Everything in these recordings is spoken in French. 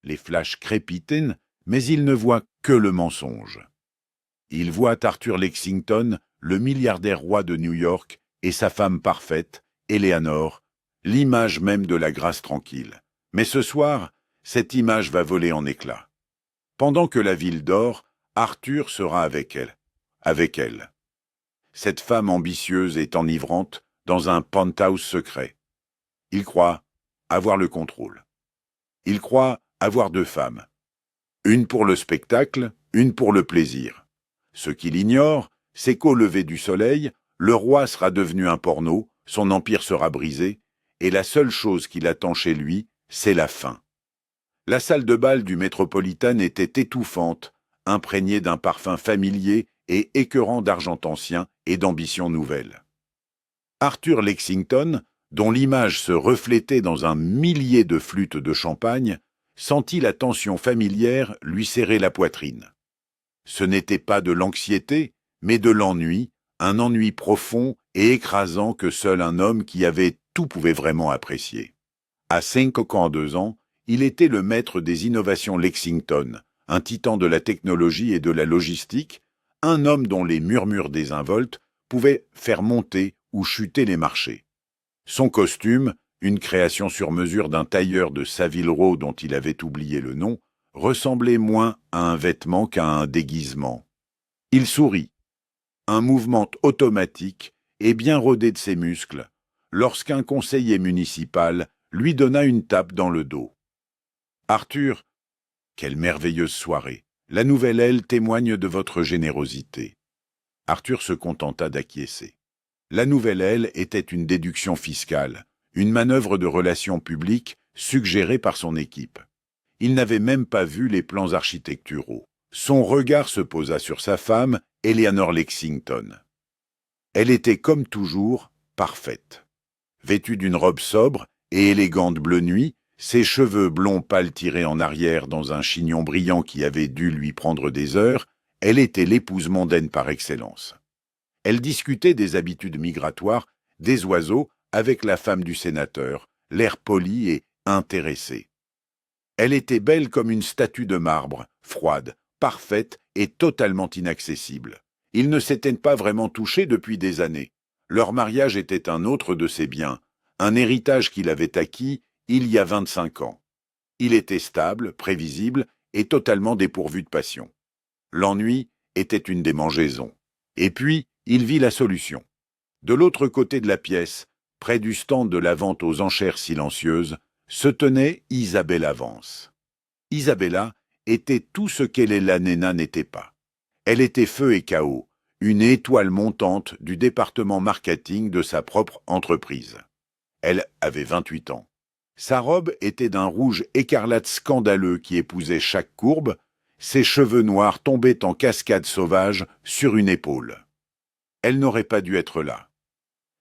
les flashs crépitent, mais il ne voit que le mensonge. Il voit Arthur Lexington, le milliardaire roi de New York, et sa femme parfaite, Eleanor, l'image même de la grâce tranquille. Mais ce soir, cette image va voler en éclats. Pendant que la ville dort, Arthur sera avec elle. Avec elle. Cette femme ambitieuse et enivrante dans un penthouse secret. Il croit avoir le contrôle. Il croit avoir 2 femmes. Une pour le spectacle, une pour le plaisir. Ce qu'il ignore, c'est qu'au lever du soleil, le roi sera devenu un porno, son empire sera brisé, et la seule chose qui l'attend chez lui, c'est la faim. La salle de bal du Metropolitan était étouffante, imprégnée d'un parfum familier et écœurant d'argent ancien et d'ambition nouvelle. Arthur Lexington, dont l'image se reflétait dans un millier de flûtes de champagne, sentit la tension familière lui serrer la poitrine. Ce n'était pas de l'anxiété, mais de l'ennui, un ennui profond et écrasant que seul un homme qui avait tout pouvait vraiment apprécier. À 52 ans, il était le maître des innovations Lexington, un titan de la technologie et de la logistique, un homme dont les murmures désinvoltes pouvaient faire monter ou chuter les marchés. Son costume, une création sur mesure d'un tailleur de Savile Row dont il avait oublié le nom, ressemblait moins à un vêtement qu'à un déguisement. Il sourit, un mouvement automatique et bien rodé de ses muscles, lorsqu'un conseiller municipal lui donna une tape dans le dos. « Arthur, quelle merveilleuse soirée! La nouvelle aile témoigne de votre générosité. » Arthur se contenta d'acquiescer. La nouvelle aile était une déduction fiscale, une manœuvre de relations publiques suggérée par son équipe. Il n'avait même pas vu les plans architecturaux. Son regard se posa sur sa femme, Eleanor Lexington. Elle était comme toujours parfaite. Vêtue d'une robe sobre et élégante bleu nuit, ses cheveux blonds pâles tirés en arrière dans un chignon brillant qui avait dû lui prendre des heures, elle était l'épouse mondaine par excellence. Elle discutait des habitudes migratoires des oiseaux avec la femme du sénateur, l'air poli et intéressé. Elle était belle comme une statue de marbre, froide, parfaite et totalement inaccessible. Ils ne s'étaient pas vraiment touchés depuis des années. Leur mariage était un autre de ses biens, un héritage qu'il avait acquis il y a 25 ans. Il était stable, prévisible et totalement dépourvu de passion. L'ennui était une démangeaison. Et puis, il vit la solution. De l'autre côté de la pièce, près du stand de la vente aux enchères silencieuses, se tenait Isabella Vance. Isabella était tout ce qu'Elena Nena n'était pas. Elle était feu et chaos, une étoile montante du département marketing de sa propre entreprise. Elle avait 28 ans. Sa robe était d'un rouge écarlate scandaleux qui épousait chaque courbe, ses cheveux noirs tombaient en cascade sauvage sur une épaule. Elle n'aurait pas dû être là.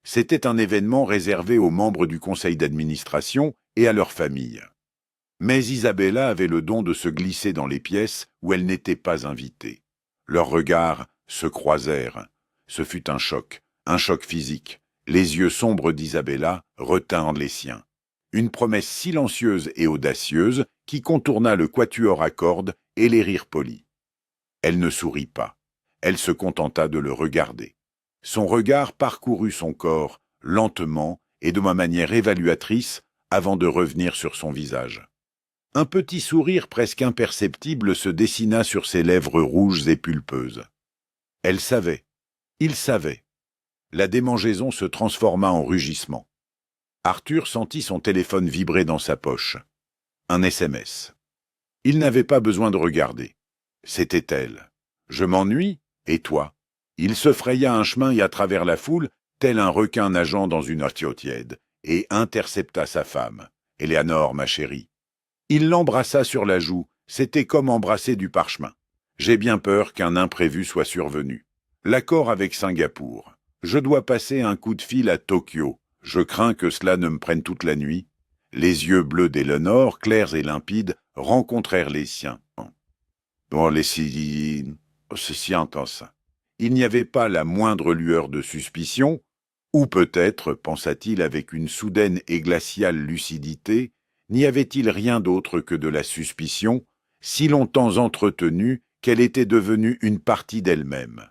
C'était un événement réservé aux membres du conseil d'administration et à leurs familles. Mais Isabella avait le don de se glisser dans les pièces où elle n'était pas invitée. Leurs regards se croisèrent. Ce fut un choc physique. Les yeux sombres d'Isabella retinrent les siens. Une promesse silencieuse et audacieuse qui contourna le quatuor à cordes et les rires polis. Elle ne sourit pas. Elle se contenta de le regarder. Son regard parcourut son corps, lentement et de manière évaluatrice, avant de revenir sur son visage. Un petit sourire presque imperceptible se dessina sur ses lèvres rouges et pulpeuses. Elle savait. Il savait. La démangeaison se transforma en rugissement. Arthur sentit son téléphone vibrer dans sa poche. Un SMS. Il n'avait pas besoin de regarder. C'était elle. « Je m'ennuie, et toi ?» Il se fraya un chemin à travers la foule, tel un requin nageant dans une eau tiède, et intercepta sa femme. « Eleanor, ma chérie. » Il l'embrassa sur la joue, c'était comme embrasser du parchemin. « J'ai bien peur qu'un imprévu soit survenu. L'accord avec Singapour. Je dois passer un coup de fil à Tokyo. Je crains que cela ne me prenne toute la nuit. » Les yeux bleus d'Eleanor, clairs et limpides, rencontrèrent les siens. Bon, ceci intense. Il n'y avait pas la moindre lueur de suspicion, ou peut-être, pensa-t-il avec une soudaine et glaciale lucidité, N'y avait-il rien d'autre que de la suspicion, si longtemps entretenue qu'elle était devenue une partie d'elle-même?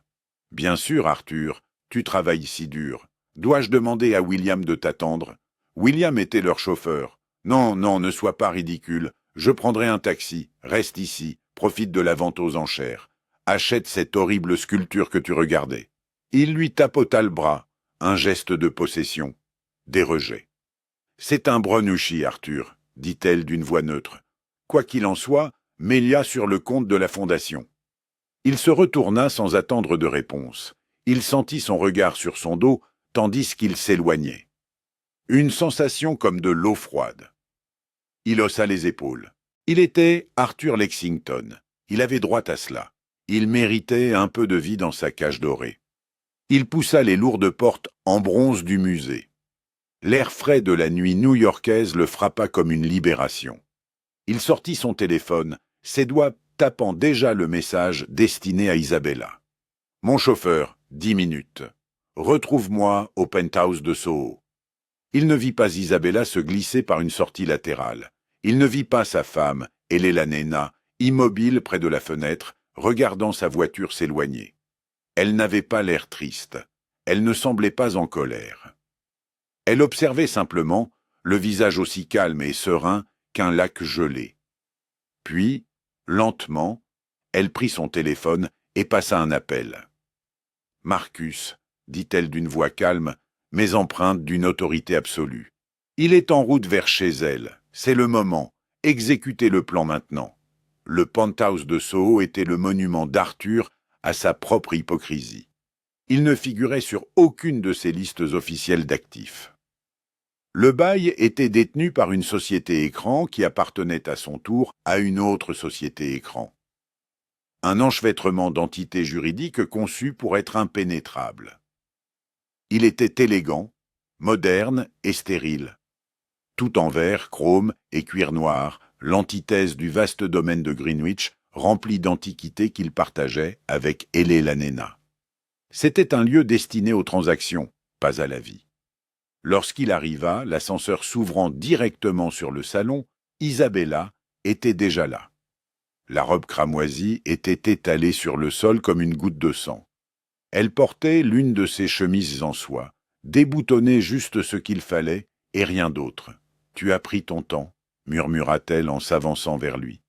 Bien sûr, Arthur, tu travailles si dur. Dois-je demander à William de t'attendre? William était leur chauffeur. Non, non, ne sois pas ridicule. Je prendrai un taxi. Reste ici. Profite de la vente aux enchères. Achète cette horrible sculpture que tu regardais. Il lui tapota le bras. Un geste de possession. Des rejets. C'est un Brunouchi, Arthur, dit-elle d'une voix neutre. Quoi qu'il en soit, mets-la sur le compte de la fondation. Il se retourna sans attendre de réponse. Il sentit son regard sur son dos, tandis qu'il s'éloignait. Une sensation comme de l'eau froide. Il haussa les épaules. Il était Arthur Lexington. Il avait droit à cela. Il méritait un peu de vie dans sa cage dorée. Il poussa les lourdes portes en bronze du musée. L'air frais de la nuit new-yorkaise le frappa comme une libération. Il sortit son téléphone, ses doigts tapant déjà le message destiné à Isabella. « Mon chauffeur, 10 minutes. Retrouve-moi au penthouse de Soho. » Il ne vit pas Isabella se glisser par une sortie latérale. Il ne vit pas sa femme, Elena Nena, immobile près de la fenêtre, regardant sa voiture s'éloigner. Elle n'avait pas l'air triste. Elle ne semblait pas en colère. Elle observait simplement, le visage aussi calme et serein qu'un lac gelé. Puis, lentement, elle prit son téléphone et passa un appel. « Marcus, dit-elle d'une voix calme, mais empreinte d'une autorité absolue. Il est en route vers chez elle. C'est le moment. Exécutez le plan maintenant. » Le penthouse de Soho était le monument d'Arthur à sa propre hypocrisie. Il ne figurait sur aucune de ses listes officielles d'actifs. Le bail était détenu par une société écran qui appartenait à son tour à une autre société écran. Un enchevêtrement d'entités juridiques conçues pour être impénétrables. Il était élégant, moderne et stérile. Tout en verre, chrome et cuir noir, l'antithèse du vaste domaine de Greenwich, rempli d'antiquités qu'il partageait avec Elena Nena. C'était un lieu destiné aux transactions, pas à la vie. Lorsqu'il arriva, l'ascenseur s'ouvrant directement sur le salon, Isabella était déjà là. La robe cramoisie était étalée sur le sol comme une goutte de sang. Elle portait l'une de ses chemises en soie, déboutonnait juste ce qu'il fallait et rien d'autre. « Tu as pris ton temps », murmura-t-elle en s'avançant vers lui.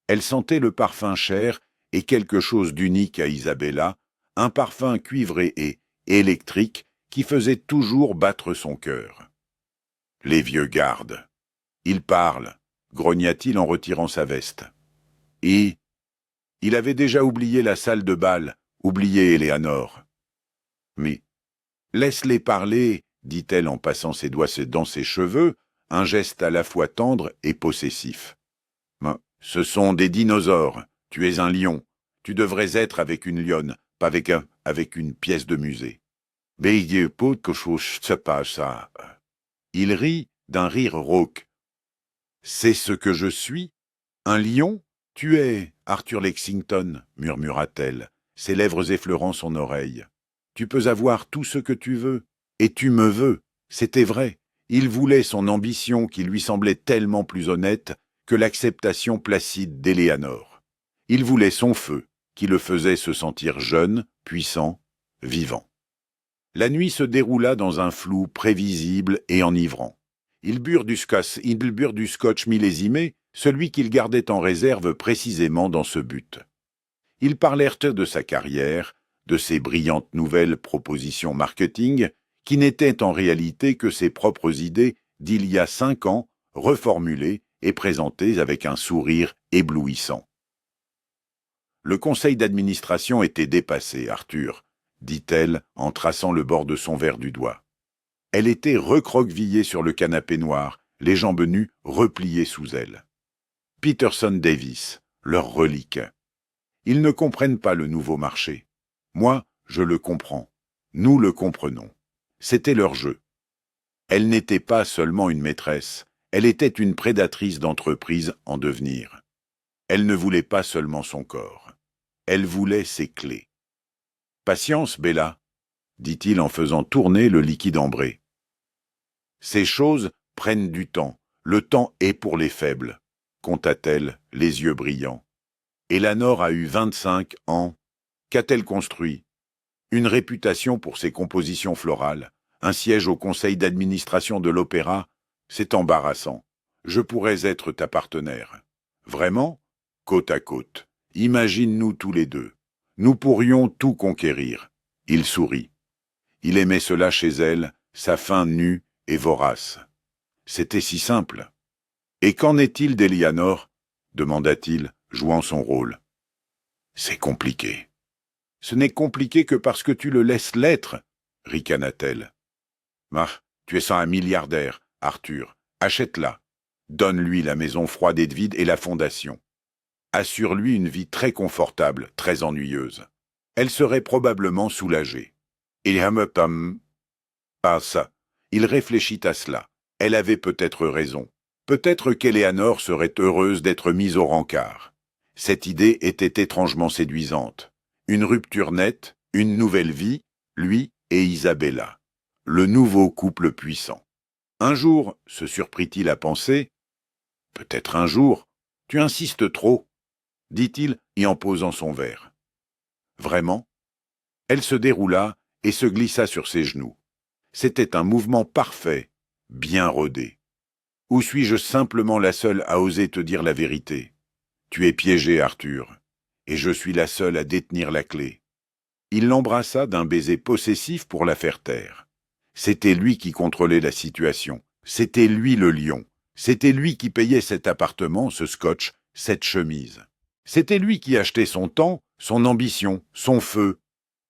Elle sentait le parfum cher et quelque chose d'unique à Isabella, un parfum cuivré et électrique qui faisait toujours battre son cœur. « Les vieux gardes. Ils parlent, grogna-t-il en retirant sa veste. Et il avait déjà oublié la salle de bal, oublié Éléanore. Mais laisse-les parler, dit-elle en passant ses doigts dans ses cheveux, un geste à la fois tendre et possessif. Ce sont des dinosaures. Tu es un lion. Tu devrais être avec une lionne, pas avec une pièce de musée. Il rit d'un rire rauque. C'est ce que je suis? Un lion? Tu es Arthur Lexington, murmura-t-elle, ses lèvres effleurant son oreille. Tu peux avoir tout ce que tu veux, et tu me veux. C'était vrai. Il voulait son ambition qui lui semblait tellement plus honnête que l'acceptation placide d'Éléanore. Il voulait son feu, qui le faisait se sentir jeune, puissant, vivant. La nuit se déroula dans un flou prévisible et enivrant. Ils burent du scotch millésimé, celui qu'ils gardaient en réserve précisément dans ce but. Ils parlèrent de sa carrière, de ses brillantes nouvelles propositions marketing, qui n'étaient en réalité que ses propres idées d'il y a 5 ans, reformulées et présentées avec un sourire éblouissant. Le conseil d'administration était dépassé, Arthur, dit-elle en traçant le bord de son verre du doigt. Elle était recroquevillée sur le canapé noir, les jambes nues repliées sous elle. Peterson Davis, leur relique. Ils ne comprennent pas le nouveau marché. Moi, je le comprends. Nous le comprenons. C'était leur jeu. Elle n'était pas seulement une maîtresse, elle était une prédatrice d'entreprise en devenir. Elle ne voulait pas seulement son corps. Elle voulait ses clés. « Patience, Bella, » dit-il en faisant tourner le liquide ambré. « Ces choses prennent du temps. Le temps est pour les faibles, conta-t-elle, les yeux brillants. Eleanor a eu 25 ans. Qu'a-t-elle construit? Une réputation pour ses compositions florales, un siège au conseil d'administration de l'opéra. C'est embarrassant. Je pourrais être ta partenaire. Vraiment? Côte à côte. Imagine-nous tous les deux. Nous pourrions tout conquérir. Il sourit. Il aimait cela chez elle, sa faim nue et vorace. C'était si simple. Et qu'en est-il d'Eleanor? Demanda-t-il, jouant son rôle. C'est compliqué. Ce n'est compliqué que parce que tu le laisses l'être, ricana-t-elle. Ah, tu es sans un milliardaire, Arthur. Achète-la. Donne-lui la maison froide et vide et la fondation. Assure-lui une vie très confortable, très ennuyeuse. Elle serait probablement soulagée. Ah ça, il réfléchit à cela. Elle avait peut-être raison. Peut-être qu'Eleanor serait heureuse d'être mise au rencard. Cette idée était étrangement séduisante. Une rupture nette, une nouvelle vie, lui et Isabella. Le nouveau couple puissant. Un jour, se surprit-il à penser, « Peut-être un jour, tu insistes trop », dit-il y en posant son verre. Vraiment? Elle se déroula et se glissa sur ses genoux. C'était un mouvement parfait, bien rodé. Ou suis-je simplement la seule à oser te dire la vérité? Tu es piégé, Arthur, et je suis la seule à détenir la clé. Il l'embrassa d'un baiser possessif pour la faire taire. C'était lui qui contrôlait la situation. C'était lui le lion. C'était lui qui payait cet appartement, ce scotch, cette chemise. C'était lui qui achetait son temps, son ambition, son feu.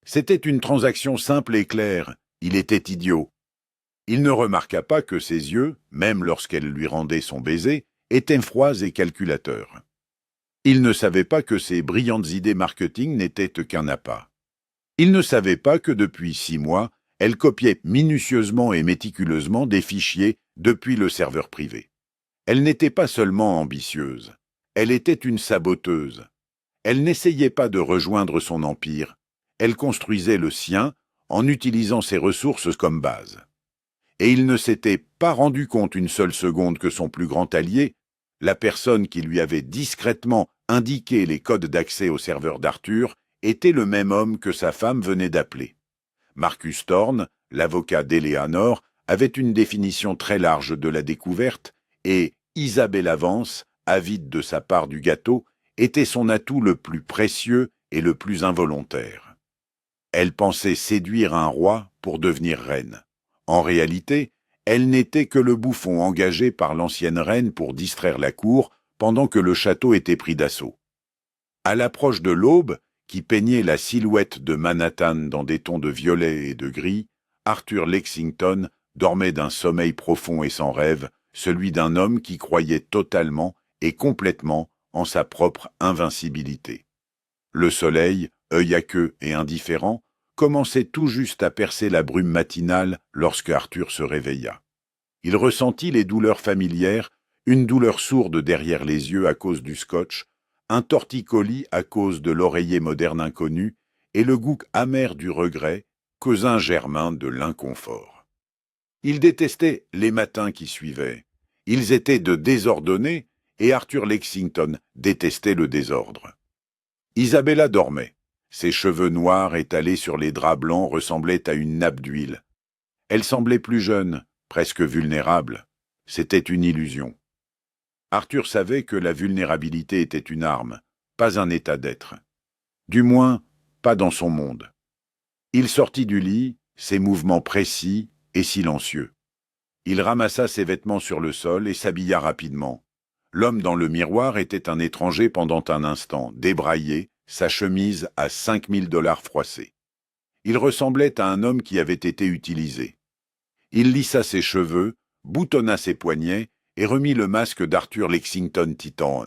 C'était une transaction simple et claire. Il était idiot. Il ne remarqua pas que ses yeux, même lorsqu'elle lui rendait son baiser, étaient froids et calculateurs. Il ne savait pas que ses brillantes idées marketing n'étaient qu'un appât. Il ne savait pas que depuis 6 mois, elle copiait minutieusement et méticuleusement des fichiers depuis le serveur privé. Elle n'était pas seulement ambitieuse, elle était une saboteuse. Elle n'essayait pas de rejoindre son empire, elle construisait le sien en utilisant ses ressources comme base. Et il ne s'était pas rendu compte une seule seconde que son plus grand allié, la personne qui lui avait discrètement indiqué les codes d'accès au serveur d'Arthur, était le même homme que sa femme venait d'appeler. Marcus Thorne, l'avocat d'Eleanor, avait une définition très large de la découverte, et Isabella Vance, avide de sa part du gâteau, était son atout le plus précieux et le plus involontaire. Elle pensait séduire un roi pour devenir reine. En réalité, elle n'était que le bouffon engagé par l'ancienne reine pour distraire la cour pendant que le château était pris d'assaut. À l'approche de l'aube, qui peignait la silhouette de Manhattan dans des tons de violet et de gris, Arthur Lexington dormait d'un sommeil profond et sans rêve, celui d'un homme qui croyait totalement et complètement en sa propre invincibilité. Le soleil, œil à queue et indifférent, commençait tout juste à percer la brume matinale lorsque Arthur se réveilla. Il ressentit les douleurs familières, une douleur sourde derrière les yeux à cause du scotch, un torticolis à cause de l'oreiller moderne inconnu et le goût amer du regret, cousin germain de l'inconfort. Il détestait les matins qui suivaient. Ils étaient de désordonnés et Arthur Lexington détestait le désordre. Isabella dormait. Ses cheveux noirs étalés sur les draps blancs ressemblaient à une nappe d'huile. Elle semblait plus jeune, presque vulnérable. C'était une illusion. Arthur savait que la vulnérabilité était une arme, pas un état d'être. Du moins, pas dans son monde. Il sortit du lit, ses mouvements précis et silencieux. Il ramassa ses vêtements sur le sol et s'habilla rapidement. L'homme dans le miroir était un étranger pendant un instant, débraillé, sa chemise à 5 000 $ froissés. Il ressemblait à un homme qui avait été utilisé. Il lissa ses cheveux, boutonna ses poignets et remit le masque d'Arthur Lexington Titan.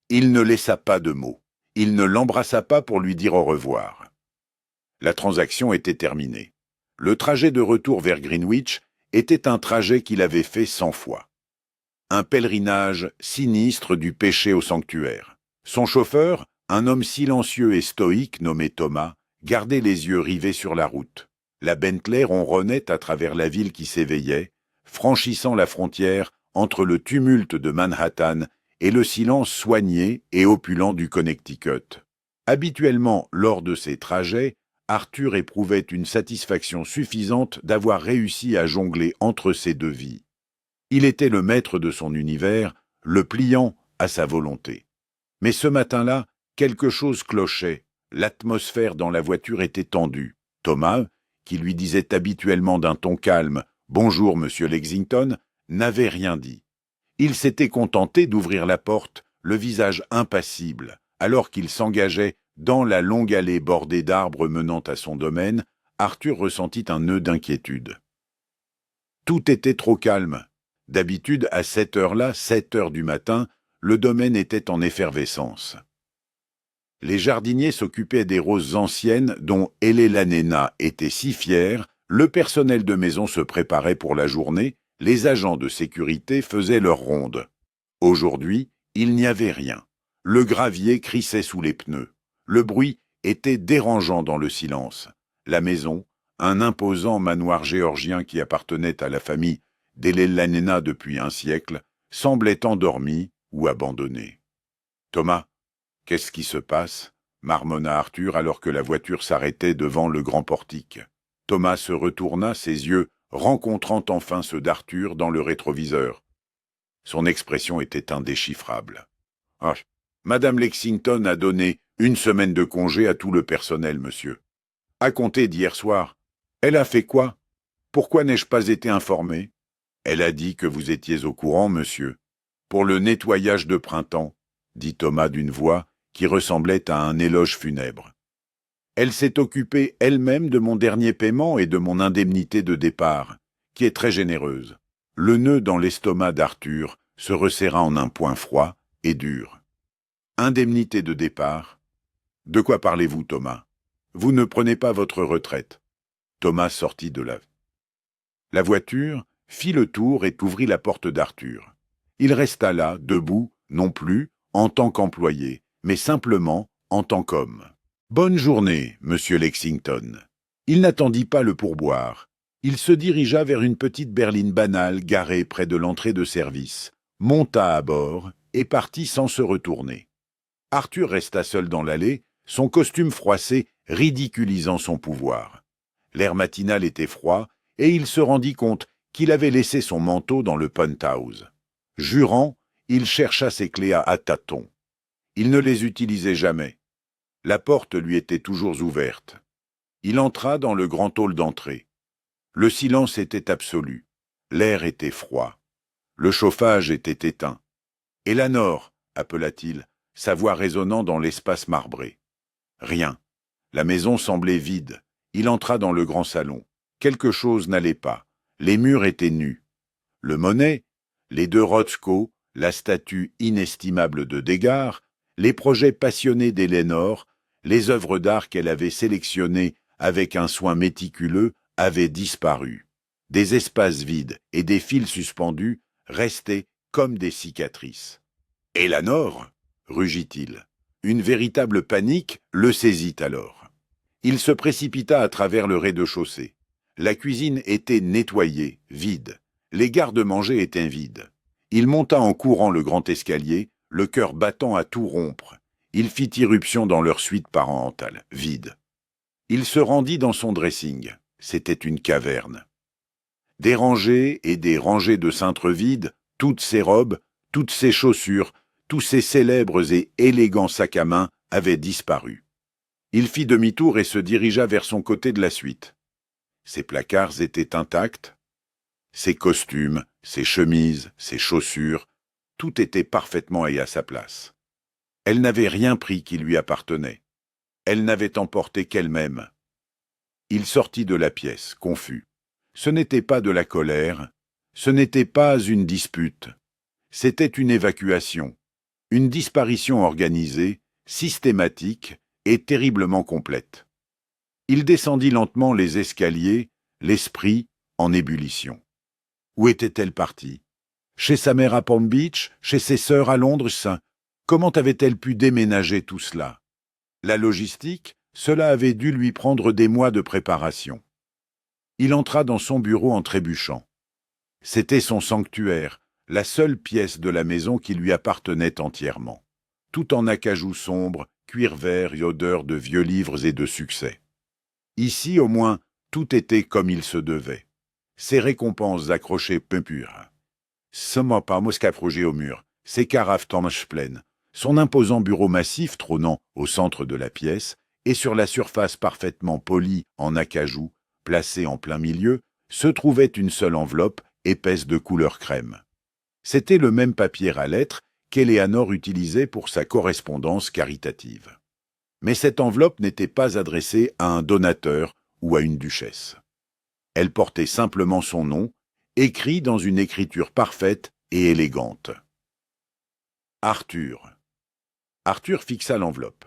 Il ne laissa pas de mots. Il ne l'embrassa pas pour lui dire au revoir. La transaction était terminée. Le trajet de retour vers Greenwich était un trajet qu'il avait fait 100 fois. Un pèlerinage sinistre du péché au sanctuaire. Son chauffeur, un homme silencieux et stoïque nommé Thomas, gardait les yeux rivés sur la route. La Bentley ronronnait à travers la ville qui s'éveillait, franchissant la frontière entre le tumulte de Manhattan et le silence soigné et opulent du Connecticut. Habituellement, lors de ces trajets, Arthur éprouvait une satisfaction suffisante d'avoir réussi à jongler entre ces deux vies. Il était le maître de son univers, le pliant à sa volonté. Mais ce matin-là, quelque chose clochait. L'atmosphère dans la voiture était tendue. Thomas, qui lui disait habituellement d'un ton calme « Bonjour, monsieur Lexington », n'avait rien dit. Il s'était contenté d'ouvrir la porte, le visage impassible, alors qu'il s'engageait dans la longue allée bordée d'arbres menant à son domaine. Arthur ressentit un nœud d'inquiétude. Tout était trop calme. D'habitude, à cette heure-là, 7 heures du matin, le domaine était en effervescence. Les jardiniers s'occupaient des roses anciennes dont Elena était si fière, le personnel de maison se préparait pour la journée, les agents de sécurité faisaient leur ronde. Aujourd'hui, il n'y avait rien. Le gravier crissait sous les pneus. Le bruit était dérangeant dans le silence. La maison, un imposant manoir géorgien qui appartenait à la famille d'Elena depuis un siècle, semblait endormie ou abandonnée. « Thomas, qu'est-ce qui se passe ?» marmonna Arthur alors que la voiture s'arrêtait devant le grand portique. Thomas se retourna, ses yeux rencontrant enfin ceux d'Arthur dans le rétroviseur. Son expression était indéchiffrable. « Ah, Madame Lexington a donné 1 semaine de congé à tout le personnel, monsieur. À compter d'hier soir. Elle a fait quoi? Pourquoi n'ai-je pas été informé? Elle a dit que vous étiez au courant, monsieur. Pour le nettoyage de printemps, dit Thomas d'une voix qui ressemblait à un éloge funèbre. Elle s'est occupée elle-même de mon dernier paiement et de mon indemnité de départ, qui est très généreuse. Le nœud dans l'estomac d'Arthur se resserra en un point froid et dur. Indemnité de départ? De quoi parlez-vous, Thomas? Vous ne prenez pas votre retraite. Thomas sortit de la voiture, fit le tour et ouvrit la porte d'Arthur. Il resta là, debout, non plus en tant qu'employé, mais simplement en tant qu'homme. « Bonne journée, monsieur Lexington. » Il n'attendit pas le pourboire. Il se dirigea vers une petite berline banale garée près de l'entrée de service, monta à bord et partit sans se retourner. Arthur resta seul dans l'allée, son costume froissé ridiculisant son pouvoir. L'air matinal était froid et il se rendit compte qu'il avait laissé son manteau dans le punt-house. Jurant, il chercha ses clés à tâtons. Il ne les utilisait jamais. La porte lui était toujours ouverte. Il entra dans le grand hall d'entrée. Le silence était absolu. L'air était froid. Le chauffage était éteint. « Eleanor » appela-t-il, sa voix résonnant dans l'espace marbré. Rien. La maison semblait vide. Il entra dans le grand salon. Quelque chose n'allait pas. Les murs étaient nus. Le Monet, les 2 Rothko, la statue inestimable de Degas, les projets passionnés d'Eleanor, les œuvres d'art qu'elle avait sélectionnées avec un soin méticuleux avaient disparu. Des espaces vides et des fils suspendus restaient comme des cicatrices. « Eleanor » rugit-il. Une véritable panique le saisit alors. Il se précipita à travers le rez-de-chaussée. La cuisine était nettoyée, vide. Les garde-manger étaient vides. Il monta en courant le grand escalier, le cœur battant à tout rompre. Il fit irruption dans leur suite parentale, vide. Il se rendit dans son dressing. C'était une caverne. Des rangées et des rangées de cintres vides, toutes ses robes, toutes ses chaussures, tous ses célèbres et élégants sacs à main avaient disparu. Il fit demi-tour et se dirigea vers son côté de la suite. Ses placards étaient intacts. Ses costumes, ses chemises, ses chaussures, tout était parfaitement et à sa place. Elle n'avait rien pris qui lui appartenait. Elle n'avait emporté qu'elle-même. Il sortit de la pièce, confus. Ce n'était pas de la colère, ce n'était pas une dispute. C'était une évacuation, une disparition organisée, systématique et terriblement complète. Il descendit lentement les escaliers, l'esprit en ébullition. Où était-elle partie? Chez sa mère à Palm Beach, chez ses sœurs à Londres? Comment avait-elle pu déménager tout cela? La logistique, cela avait dû lui prendre des mois de préparation. Il entra dans son bureau en trébuchant. C'était son sanctuaire, la seule pièce de la maison qui lui appartenait entièrement. Tout en acajou sombre, cuir vert et odeur de vieux livres et de succès. Ici, au moins, tout était comme il se devait. Ses récompenses accrochées peu pures. Sama pas moscafrogé au mur, ses carafes tanches pleines, son imposant bureau massif trônant au centre de la pièce, et sur la surface parfaitement polie en acajou, placée en plein milieu, se trouvait une seule enveloppe, épaisse de couleur crème. C'était le même papier à lettres qu'Eleanor utilisait pour sa correspondance caritative. Mais cette enveloppe n'était pas adressée à un donateur ou à une duchesse. Elle portait simplement son nom, écrit dans une écriture parfaite et élégante. Arthur. Arthur fixa l'enveloppe.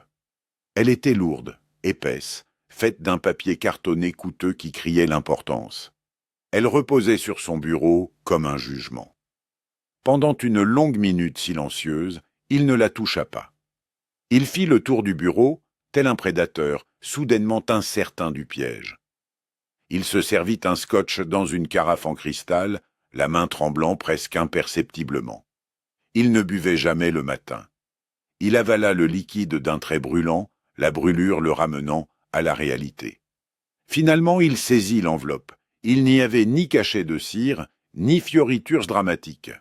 Elle était lourde, épaisse, faite d'un papier cartonné coûteux qui criait l'importance. Elle reposait sur son bureau comme un jugement. Pendant une longue minute silencieuse, il ne la toucha pas. Il fit le tour du bureau, tel un prédateur, soudainement incertain du piège. Il se servit un scotch dans une carafe en cristal, la main tremblant presque imperceptiblement. Il ne buvait jamais le matin. Il avala le liquide d'un trait brûlant, la brûlure le ramenant à la réalité. Finalement, il saisit l'enveloppe. Il n'y avait ni cachet de cire, ni fioritures dramatiques.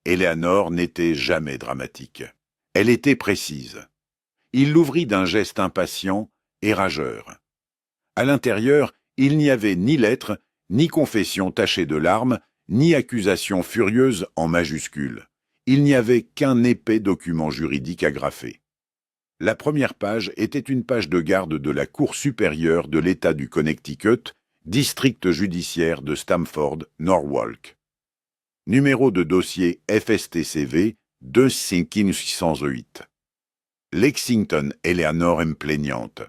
Eleanor n'était jamais dramatique. Elle était précise. Il l'ouvrit d'un geste impatient et rageur. À l'intérieur, il n'y avait ni lettre, ni confession tachée de larmes, ni accusation furieuse en majuscules. Il n'y avait qu'un épais document juridique agrafé. La première page était une page de garde de la Cour supérieure de l'État du Connecticut, district judiciaire de Stamford, Norwalk. Numéro de dossier FSTCV 25608. Lexington Eleanor M. plaignante.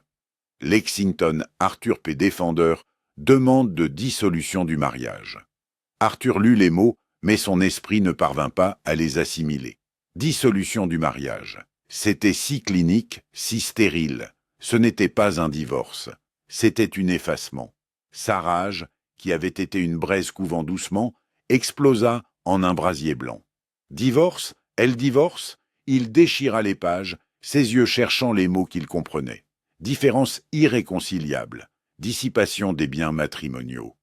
Lexington Arthur P. défendeur demande de dissolution du mariage. Arthur lut les mots, mais son esprit ne parvint pas à les assimiler. Dissolution du mariage. C'était si clinique, si stérile. Ce n'était pas un divorce. C'était un effacement. Sa rage, qui avait été une braise couvant doucement, explosa en un brasier blanc. Divorce? Elle divorce? Il déchira les pages, ses yeux cherchant les mots qu'il comprenait. Différence irréconciliable. Dissipation des biens matrimoniaux.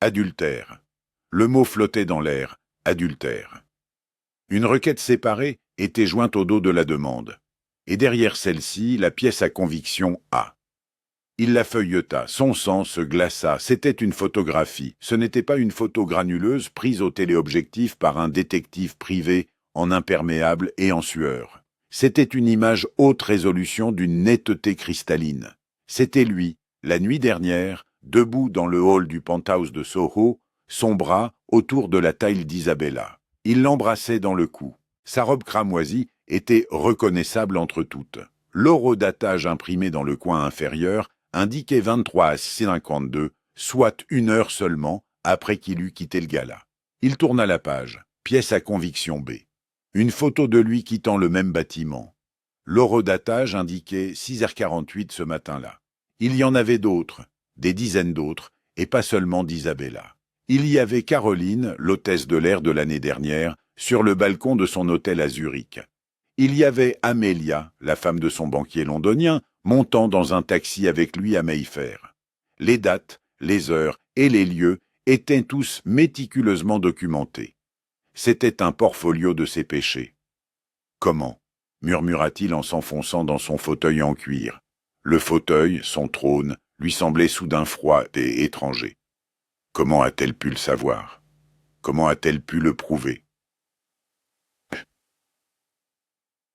Adultère. Le mot flottait dans l'air. Adultère. Une requête séparée était jointe au dos de la demande. Et derrière celle-ci, la pièce à conviction A. Il la feuilleta, son sang se glaça, c'était une photographie. Ce n'était pas une photo granuleuse prise au téléobjectif par un détective privé en imperméable et en sueur. C'était une image haute résolution d'une netteté cristalline. C'était lui, la nuit dernière, debout dans le hall du penthouse de Soho, son bras autour de la taille d'Isabella. Il l'embrassait dans le cou. Sa robe cramoisie était reconnaissable entre toutes. L'horodatage imprimé dans le coin inférieur indiquait 23h52, soit 1 heure seulement après qu'il eut quitté le gala. Il tourna la page, pièce à conviction B. Une photo de lui quittant le même bâtiment. L'horodatage indiquait 6h48 ce matin-là. Il y en avait d'autres, des dizaines d'autres, et pas seulement d'Isabella. Il y avait Caroline, l'hôtesse de l'air de l'année dernière, sur le balcon de son hôtel à Zurich. Il y avait Amelia, la femme de son banquier londonien, montant dans un taxi avec lui à Mayfair. Les dates, les heures et les lieux étaient tous méticuleusement documentés. C'était un portfolio de ses péchés. « Comment » murmura-t-il en s'enfonçant dans son fauteuil en cuir. Le fauteuil, son trône, lui semblait soudain froid et étranger. Comment a-t-elle pu le savoir? Comment a-t-elle pu le prouver?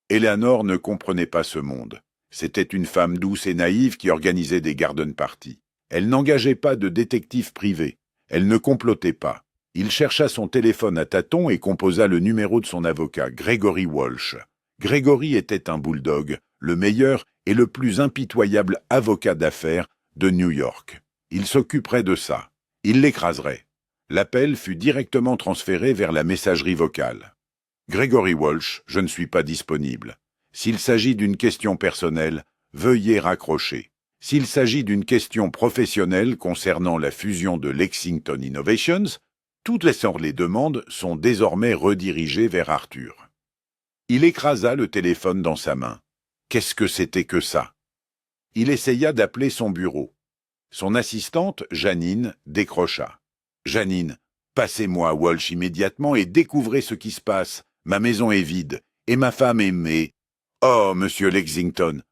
Eleanor ne comprenait pas ce monde. C'était une femme douce et naïve qui organisait des garden parties. Elle n'engageait pas de détective privé. Elle ne complotait pas. Il chercha son téléphone à tâtons et composa le numéro de son avocat, Gregory Walsh. Gregory était un bulldog, le meilleur et le plus impitoyable avocat d'affaires de New York. Il s'occuperait de ça. Il l'écraserait. L'appel fut directement transféré vers la messagerie vocale. Gregory Walsh, je ne suis pas disponible. S'il s'agit d'une question personnelle, veuillez raccrocher. S'il s'agit d'une question professionnelle concernant la fusion de Lexington Innovations, Toutes les demandes sont désormais redirigées vers Arthur. Il écrasa le téléphone dans sa main. Qu'est-ce que c'était que ça? Il essaya d'appeler son bureau. Son assistante, Janine, décrocha. « Janine, passez-moi Walsh immédiatement et découvrez ce qui se passe. Ma maison est vide, et ma femme est... » « Oh, monsieur Lexington !»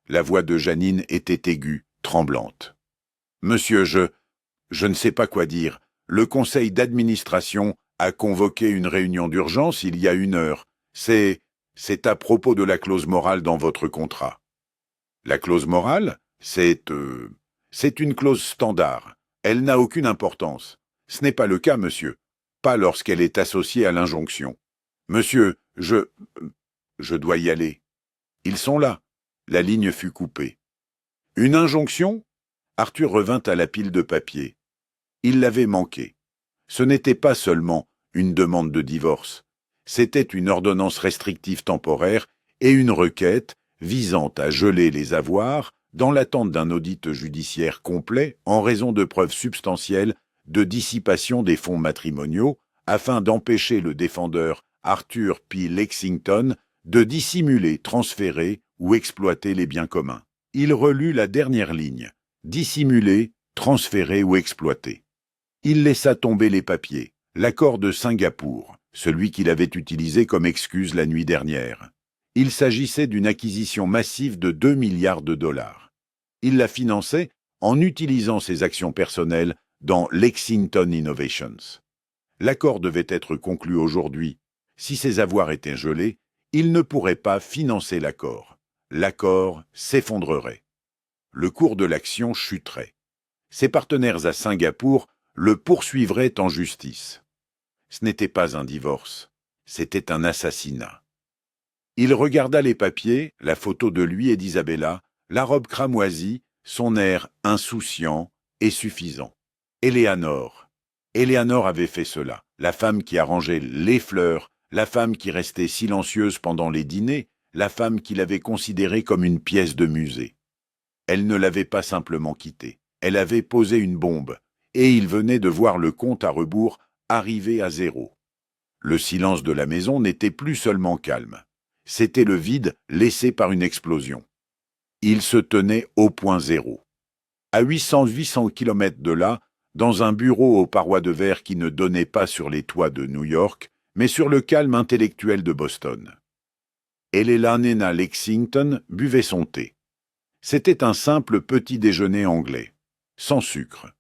La voix de Janine était aiguë, tremblante. « Monsieur, je ne sais pas quoi dire. Le conseil d'administration a convoqué une réunion d'urgence il y a 1 heure. C'est à propos de la clause morale dans votre contrat. » La clause morale, c'est une clause standard. Elle n'a aucune importance. Ce n'est pas le cas, monsieur. Pas lorsqu'elle est associée à l'injonction. Monsieur, je dois y aller. Ils sont là. La ligne fut coupée. Une injonction? Arthur revint à la pile de papier. Il l'avait manqué. Ce n'était pas seulement une demande de divorce. C'était une ordonnance restrictive temporaire et une requête visant à geler les avoirs dans l'attente d'un audit judiciaire complet en raison de preuves substantielles de dissipation des fonds matrimoniaux afin d'empêcher le défendeur Arthur P. Lexington de dissimuler, transférer ou exploiter les biens communs. Il relut la dernière ligne. Dissimuler, transférer ou exploiter. Il laissa tomber les papiers. L'accord de Singapour, celui qu'il avait utilisé comme excuse la nuit dernière. Il s'agissait d'une acquisition massive de 2 milliards de dollars. Il la finançait en utilisant ses actions personnelles dans Lexington Innovations. L'accord devait être conclu aujourd'hui. Si ses avoirs étaient gelés, il ne pourrait pas financer l'accord. L'accord s'effondrerait. Le cours de l'action chuterait. Ses partenaires à Singapour le poursuivraient en justice. Ce n'était pas un divorce, c'était un assassinat. Il regarda les papiers, la photo de lui et d'Isabella, la robe cramoisie, son air insouciant et suffisant. Eleanor avait fait cela, la femme qui arrangeait les fleurs, la femme qui restait silencieuse pendant les dîners, la femme qu'il avait considérée comme une pièce de musée. Elle ne l'avait pas simplement quitté, elle avait posé une bombe, et il venait de voir le compte à rebours arriver à 0. Le silence de la maison n'était plus seulement calme, c'était le vide laissé par une explosion. Il se tenait au point 0. À 800 km de là, dans un bureau aux parois de verre qui ne donnait pas sur les toits de New York, mais sur le calme intellectuel de Boston. Eleanor Lexington buvait son thé. C'était un simple petit déjeuner anglais, sans sucre.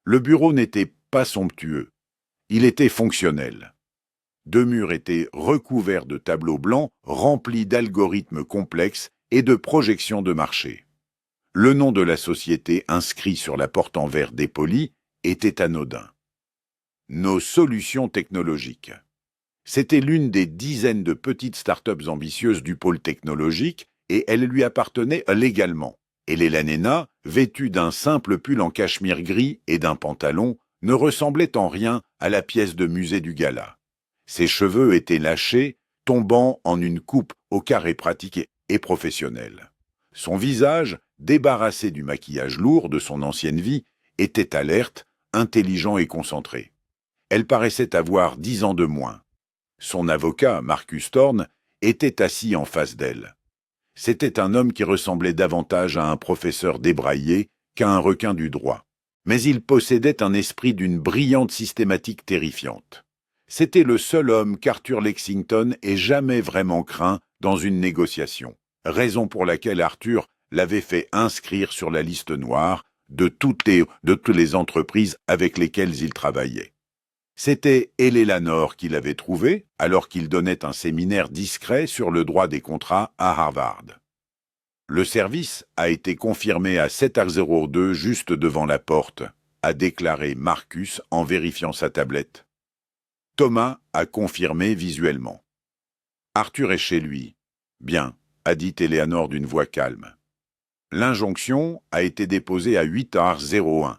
Le bureau n'était pas somptueux, il était fonctionnel. 2 murs étaient recouverts de tableaux blancs remplis d'algorithmes complexes et de projections de marché. Le nom de la société inscrit sur la porte en verre dépoli était anodin. Nos solutions technologiques. C'était l'une des dizaines de petites start-up ambitieuses du pôle technologique et elle lui appartenait légalement. Et Eleanor, vêtue d'un simple pull en cachemire gris et d'un pantalon, ne ressemblait en rien à la pièce de musée du gala. Ses cheveux étaient lâchés, tombant en une coupe au carré pratiqué et professionnel. Son visage, débarrassé du maquillage lourd de son ancienne vie, était alerte, intelligent et concentré. Elle paraissait avoir 10 ans de moins. Son avocat, Marcus Thorne, était assis en face d'elle. C'était un homme qui ressemblait davantage à un professeur débraillé qu'à un requin du droit. Mais il possédait un esprit d'une brillante systématique terrifiante. C'était le seul homme qu'Arthur Lexington ait jamais vraiment craint dans une négociation, raison pour laquelle Arthur l'avait fait inscrire sur la liste noire de toutes les entreprises avec lesquelles il travaillait. C'était Eleanor qui l'avait trouvé alors qu'il donnait un séminaire discret sur le droit des contrats à Harvard. Le service a été confirmé à 7h02 juste devant la porte, a déclaré Marcus en vérifiant sa tablette. Thomas a confirmé visuellement. Arthur est chez lui. Bien, a dit Eleanor d'une voix calme. L'injonction a été déposée à 8h01.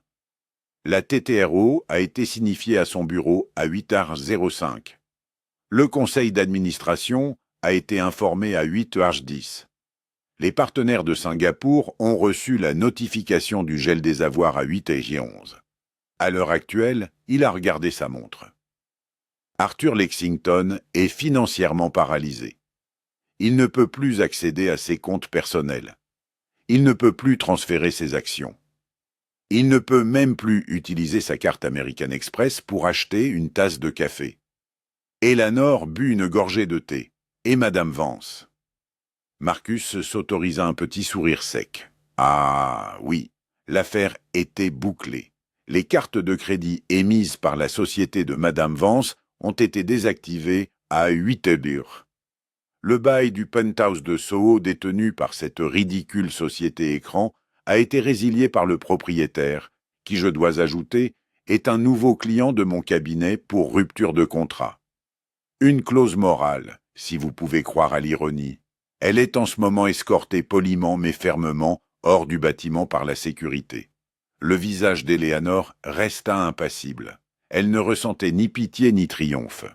La TTRO a été signifiée à son bureau à 8h05. Le conseil d'administration a été informé à 8h10. Les partenaires de Singapour ont reçu la notification du gel des avoirs à 8h11. À l'heure actuelle, il a regardé sa montre. Arthur Lexington est financièrement paralysé. Il ne peut plus accéder à ses comptes personnels. Il ne peut plus transférer ses actions. Il ne peut même plus utiliser sa carte American Express pour acheter une tasse de café. Eleanor but une gorgée de thé, et Madame Vance. Marcus s'autorisa un petit sourire sec. Ah oui, l'affaire était bouclée. Les cartes de crédit émises par la société de Madame Vance ont été désactivées à 8 heures. Le bail du penthouse de Soho détenu par cette ridicule société écran a été résilié par le propriétaire, qui, je dois ajouter, est un nouveau client de mon cabinet pour rupture de contrat. Une clause morale, si vous pouvez croire à l'ironie. Elle est en ce moment escortée poliment mais fermement hors du bâtiment par la sécurité. Le visage d'Eleanor resta impassible. Elle ne ressentait ni pitié ni triomphe.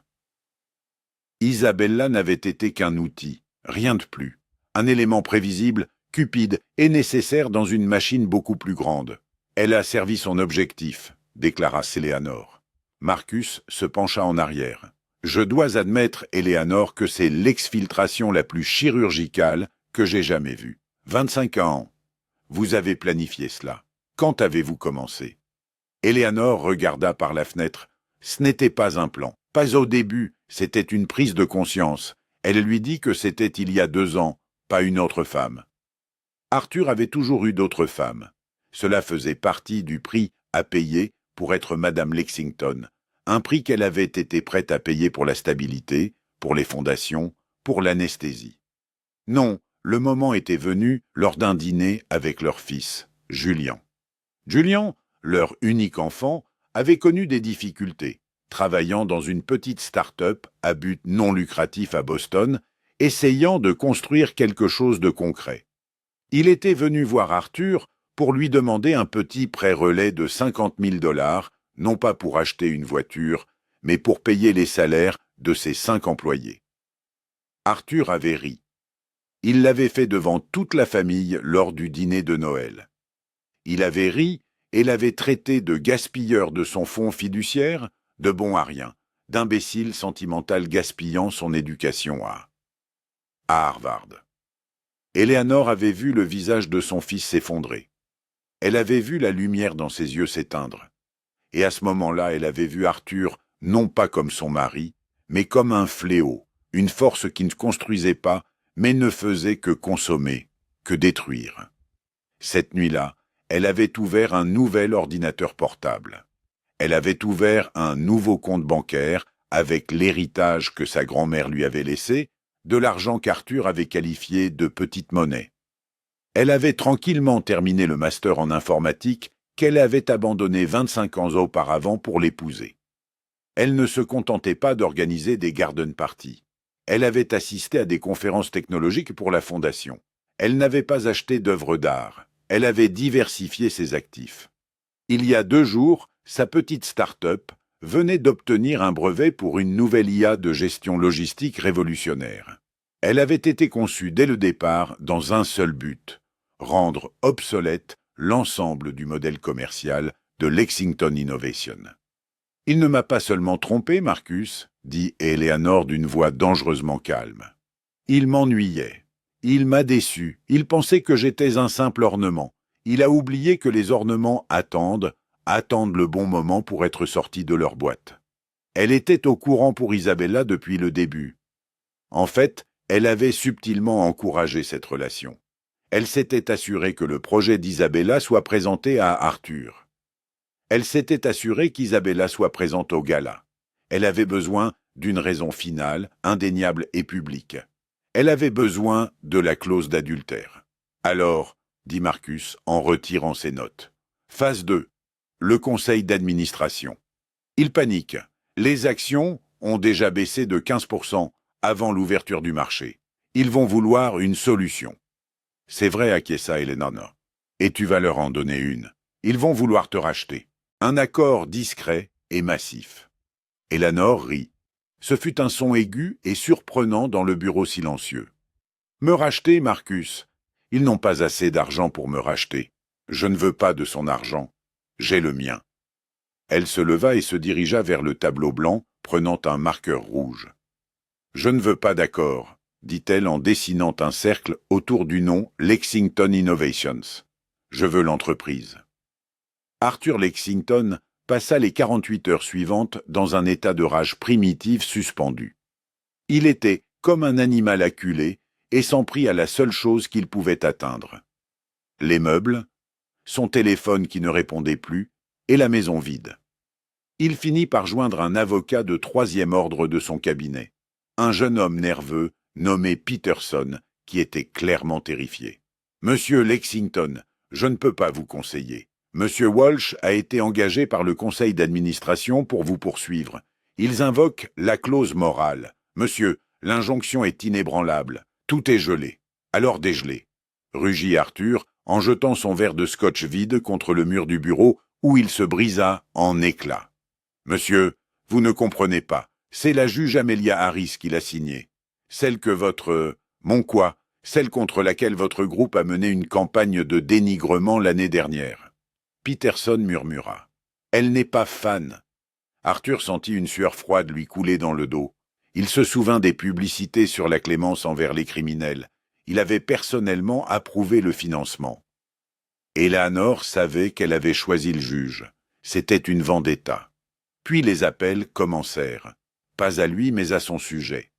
Isabella n'avait été qu'un outil, rien de plus. Un élément prévisible, cupide et nécessaire dans une machine beaucoup plus grande. Elle a servi son objectif, déclara Eleanor. Marcus se pencha en arrière. Je dois admettre, Eleanor, que c'est l'exfiltration la plus chirurgicale que j'ai jamais vue. 25 ans. Vous avez planifié cela. Quand avez-vous commencé? Eleanor regarda par la fenêtre. Ce n'était pas un plan. Pas au début, c'était une prise de conscience. Elle lui dit que c'était il y a 2 ans, pas une autre femme. Arthur avait toujours eu d'autres femmes. Cela faisait partie du prix à payer pour être Madame Lexington, un prix qu'elle avait été prête à payer pour la stabilité, pour les fondations, pour l'anesthésie. Non, le moment était venu lors d'un dîner avec leur fils, Julian. Julian, leur unique enfant, avait connu des difficultés, travaillant dans une petite start-up à but non lucratif à Boston, essayant de construire quelque chose de concret. Il était venu voir Arthur pour lui demander un petit prêt relais de 50 000 $, non pas pour acheter une voiture, mais pour payer les salaires de ses 5 employés. Arthur avait ri. Il l'avait fait devant toute la famille lors du dîner de Noël. Il avait ri et l'avait traité de gaspilleur de son fonds fiduciaire, de bon à rien, d'imbécile sentimental gaspillant son éducation à Harvard. Eleanor avait vu le visage de son fils s'effondrer. Elle avait vu la lumière dans ses yeux s'éteindre. Et à ce moment-là, elle avait vu Arthur non pas comme son mari, mais comme un fléau, une force qui ne construisait pas, mais ne faisait que consommer, que détruire. Cette nuit-là, elle avait ouvert un nouvel ordinateur portable. Elle avait ouvert un nouveau compte bancaire avec l'héritage que sa grand-mère lui avait laissé, de l'argent qu'Arthur avait qualifié de petite monnaie. Elle avait tranquillement terminé le master en informatique qu'elle avait abandonné 25 ans auparavant pour l'épouser. Elle ne se contentait pas d'organiser des garden parties. Elle avait assisté à des conférences technologiques pour la fondation. Elle n'avait pas acheté d'œuvres d'art. Elle avait diversifié ses actifs. Il y a 2 jours, sa petite start-up venait d'obtenir un brevet pour une nouvelle IA de gestion logistique révolutionnaire. Elle avait été conçue dès le départ dans un seul but, rendre obsolète l'ensemble du modèle commercial de Lexington Innovation. « Il ne m'a pas seulement trompé, Marcus, » dit Eleanor d'une voix dangereusement calme. « Il m'ennuyait. Il m'a déçu. Il pensait que j'étais un simple ornement. Il a oublié que les ornements attendent le bon moment pour être sortis de leur boîte. Elle était au courant pour Isabella depuis le début. En fait, elle avait subtilement encouragé cette relation. Elle s'était assurée que le projet d'Isabella soit présenté à Arthur. Elle s'était assurée qu'Isabella soit présente au gala. Elle avait besoin d'une raison finale, indéniable et publique. Elle avait besoin de la clause d'adultère. Alors, dit Marcus en retirant ses notes. Phase 2. Le conseil d'administration. Il panique. Les actions ont déjà baissé de 15% avant l'ouverture du marché. Ils vont vouloir une solution. C'est vrai, acquiesça Eleanor. Et tu vas leur en donner une. Ils vont vouloir te racheter. Un accord discret et massif. Eleanor rit. Ce fut un son aigu et surprenant dans le bureau silencieux. Me racheter, Marcus. Ils n'ont pas assez d'argent pour me racheter. Je ne veux pas de son argent. J'ai le mien. Elle se leva et se dirigea vers le tableau blanc, prenant un marqueur rouge. « Je ne veux pas d'accord, » dit-elle en dessinant un cercle autour du nom Lexington Innovations. « Je veux l'entreprise. » Arthur Lexington passa les 48 heures suivantes dans un état de rage primitive suspendu. Il était comme un animal acculé et s'en prit à la seule chose qu'il pouvait atteindre. Les meubles, son téléphone qui ne répondait plus, et la maison vide. Il finit par joindre un avocat de 3e ordre de son cabinet, un jeune homme nerveux nommé Peterson, qui était clairement terrifié. « Monsieur Lexington, je ne peux pas vous conseiller. Monsieur Walsh a été engagé par le conseil d'administration pour vous poursuivre. Ils invoquent la clause morale. Monsieur, l'injonction est inébranlable. Tout est gelé. Alors dégelé. » Rugit Arthur en jetant son verre de scotch vide contre le mur du bureau où il se brisa en éclats. « Monsieur, vous ne comprenez pas. C'est la juge Amelia Harris qui l'a signé. Celle que votre... Mon quoi? Celle contre laquelle votre groupe a mené une campagne de dénigrement l'année dernière. » Peterson murmura. « Elle n'est pas fan. » Arthur sentit une sueur froide lui couler dans le dos. Il se souvint des publicités sur la clémence envers les criminels. Il avait personnellement approuvé le financement. Eleanor savait qu'elle avait choisi le juge. C'était une vendetta. Puis les appels commencèrent. Pas à lui, mais à son sujet.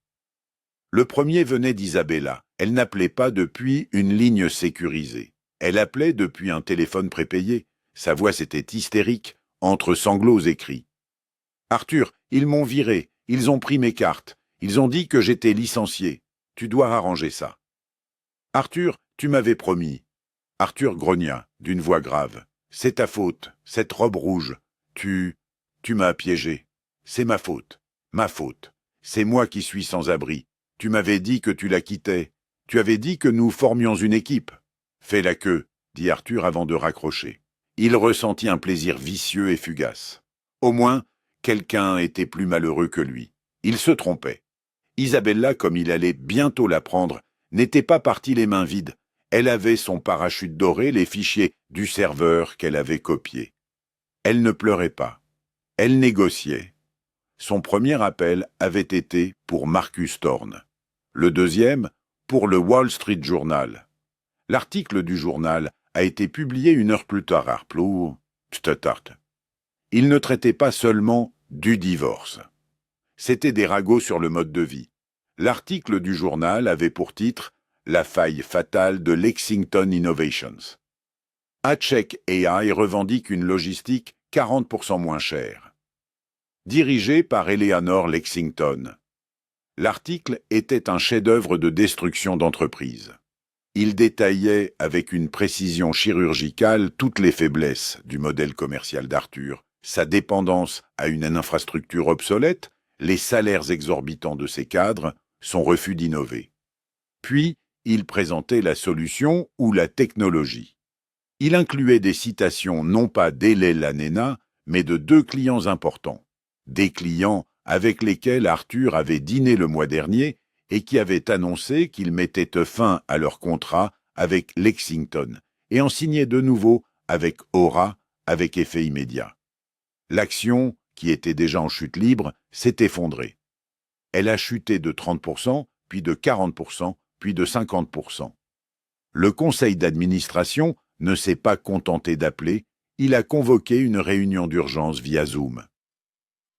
Le premier venait d'Isabella. Elle n'appelait pas depuis une ligne sécurisée. Elle appelait depuis un téléphone prépayé. Sa voix c'était hystérique, entre sanglots et cris. « Arthur, ils m'ont viré. Ils ont pris mes cartes. Ils ont dit que j'étais licencié. Tu dois arranger ça. »« Arthur, tu m'avais promis. » Arthur grogna, d'une voix grave. « C'est ta faute, cette robe rouge. Tu m'as piégé. C'est ma faute. Ma faute. C'est moi qui suis sans abri. Tu m'avais dit que tu la quittais. Tu avais dit que nous formions une équipe. »« Fais la queue, » dit Arthur avant de raccrocher. Il ressentit un plaisir vicieux et fugace. Au moins, quelqu'un était plus malheureux que lui. Il se trompait. Isabella, comme il allait bientôt l'apprendre, n'était pas partie les mains vides. Elle avait son parachute doré, les fichiers du serveur qu'elle avait copiés. Elle ne pleurait pas. Elle négociait. Son premier appel avait été pour Marcus Thorne. Le deuxième, pour le Wall Street Journal. L'article du journal a été publié 1 heure plus tard à Stuttgart. Il ne traitait pas seulement du divorce. C'était des ragots sur le mode de vie. L'article du journal avait pour titre « La faille fatale de Lexington Innovations ». Hatcheck AI revendique une logistique 40% moins chère. Dirigé par Eleanor Lexington. L'article était un chef-d'œuvre de destruction d'entreprise. Il détaillait avec une précision chirurgicale toutes les faiblesses du modèle commercial d'Arthur, sa dépendance à une infrastructure obsolète, les salaires exorbitants de ses cadres, son refus d'innover. Puis, il présentait la solution ou la technologie. Il incluait des citations non pas d'Ele Lanena, mais de 2 clients importants. Des clients avec lesquels Arthur avait dîné le mois dernier et qui avaient annoncé qu'ils mettaient fin à leur contrat avec Lexington et en signaient de nouveau avec Aura avec effet immédiat. L'action, qui était déjà en chute libre, s'est effondrée. Elle a chuté de 30%, puis de 40%, puis de 50%. Le conseil d'administration ne s'est pas contenté d'appeler, il a convoqué une réunion d'urgence via Zoom.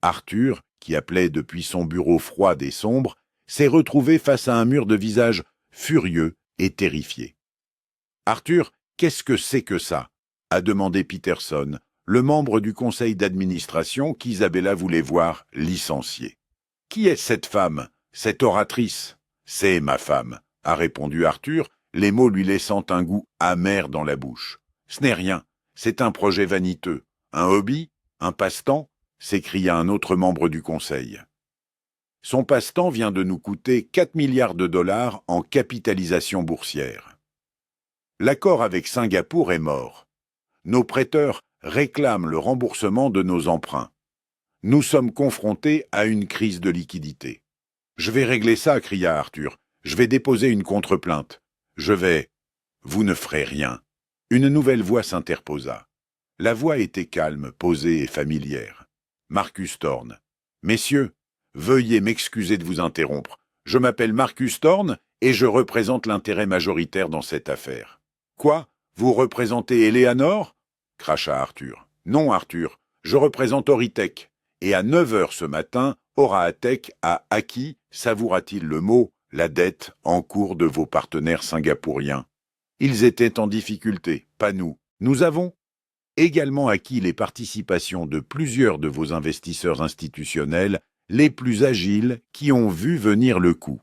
Arthur, qui appelait depuis son bureau froid et sombre, s'est retrouvé face à un mur de visages furieux et terrifiés. « Arthur, qu'est-ce que c'est que ça ?» a demandé Peterson, le membre du conseil d'administration qu'Isabella voulait voir licencié. « Qui est cette femme, cette oratrice ?»« C'est ma femme, » a répondu Arthur, les mots lui laissant un goût amer dans la bouche. « Ce n'est rien, c'est un projet vaniteux. Un hobby, un passe-temps ?» s'écria un autre membre du conseil. Son passe-temps vient de nous coûter 4 milliards de dollars en capitalisation boursière. L'accord avec Singapour est mort. Nos prêteurs réclament le remboursement de nos emprunts. Nous sommes confrontés à une crise de liquidité. « Je vais régler ça » cria Arthur. « Je vais déposer une contre-plainte. Je vais... » « Vous ne ferez rien. » Une nouvelle voix s'interposa. La voix était calme, posée et familière. Marcus Thorne. « Messieurs, Veuillez m'excuser de vous interrompre. Je m'appelle Marcus Thorne et je représente l'intérêt majoritaire dans cette affaire. Quoi? Vous représentez Eleanor? Cracha Arthur. Non, Arthur, je représente Oritech. Et à 9 heures ce matin, Oraatech a acquis, savoura-t-il le mot, la dette en cours de vos partenaires singapouriens. Ils étaient en difficulté, pas nous. Nous avons également acquis les participations de plusieurs de vos investisseurs institutionnels les plus agiles qui ont vu venir le coup.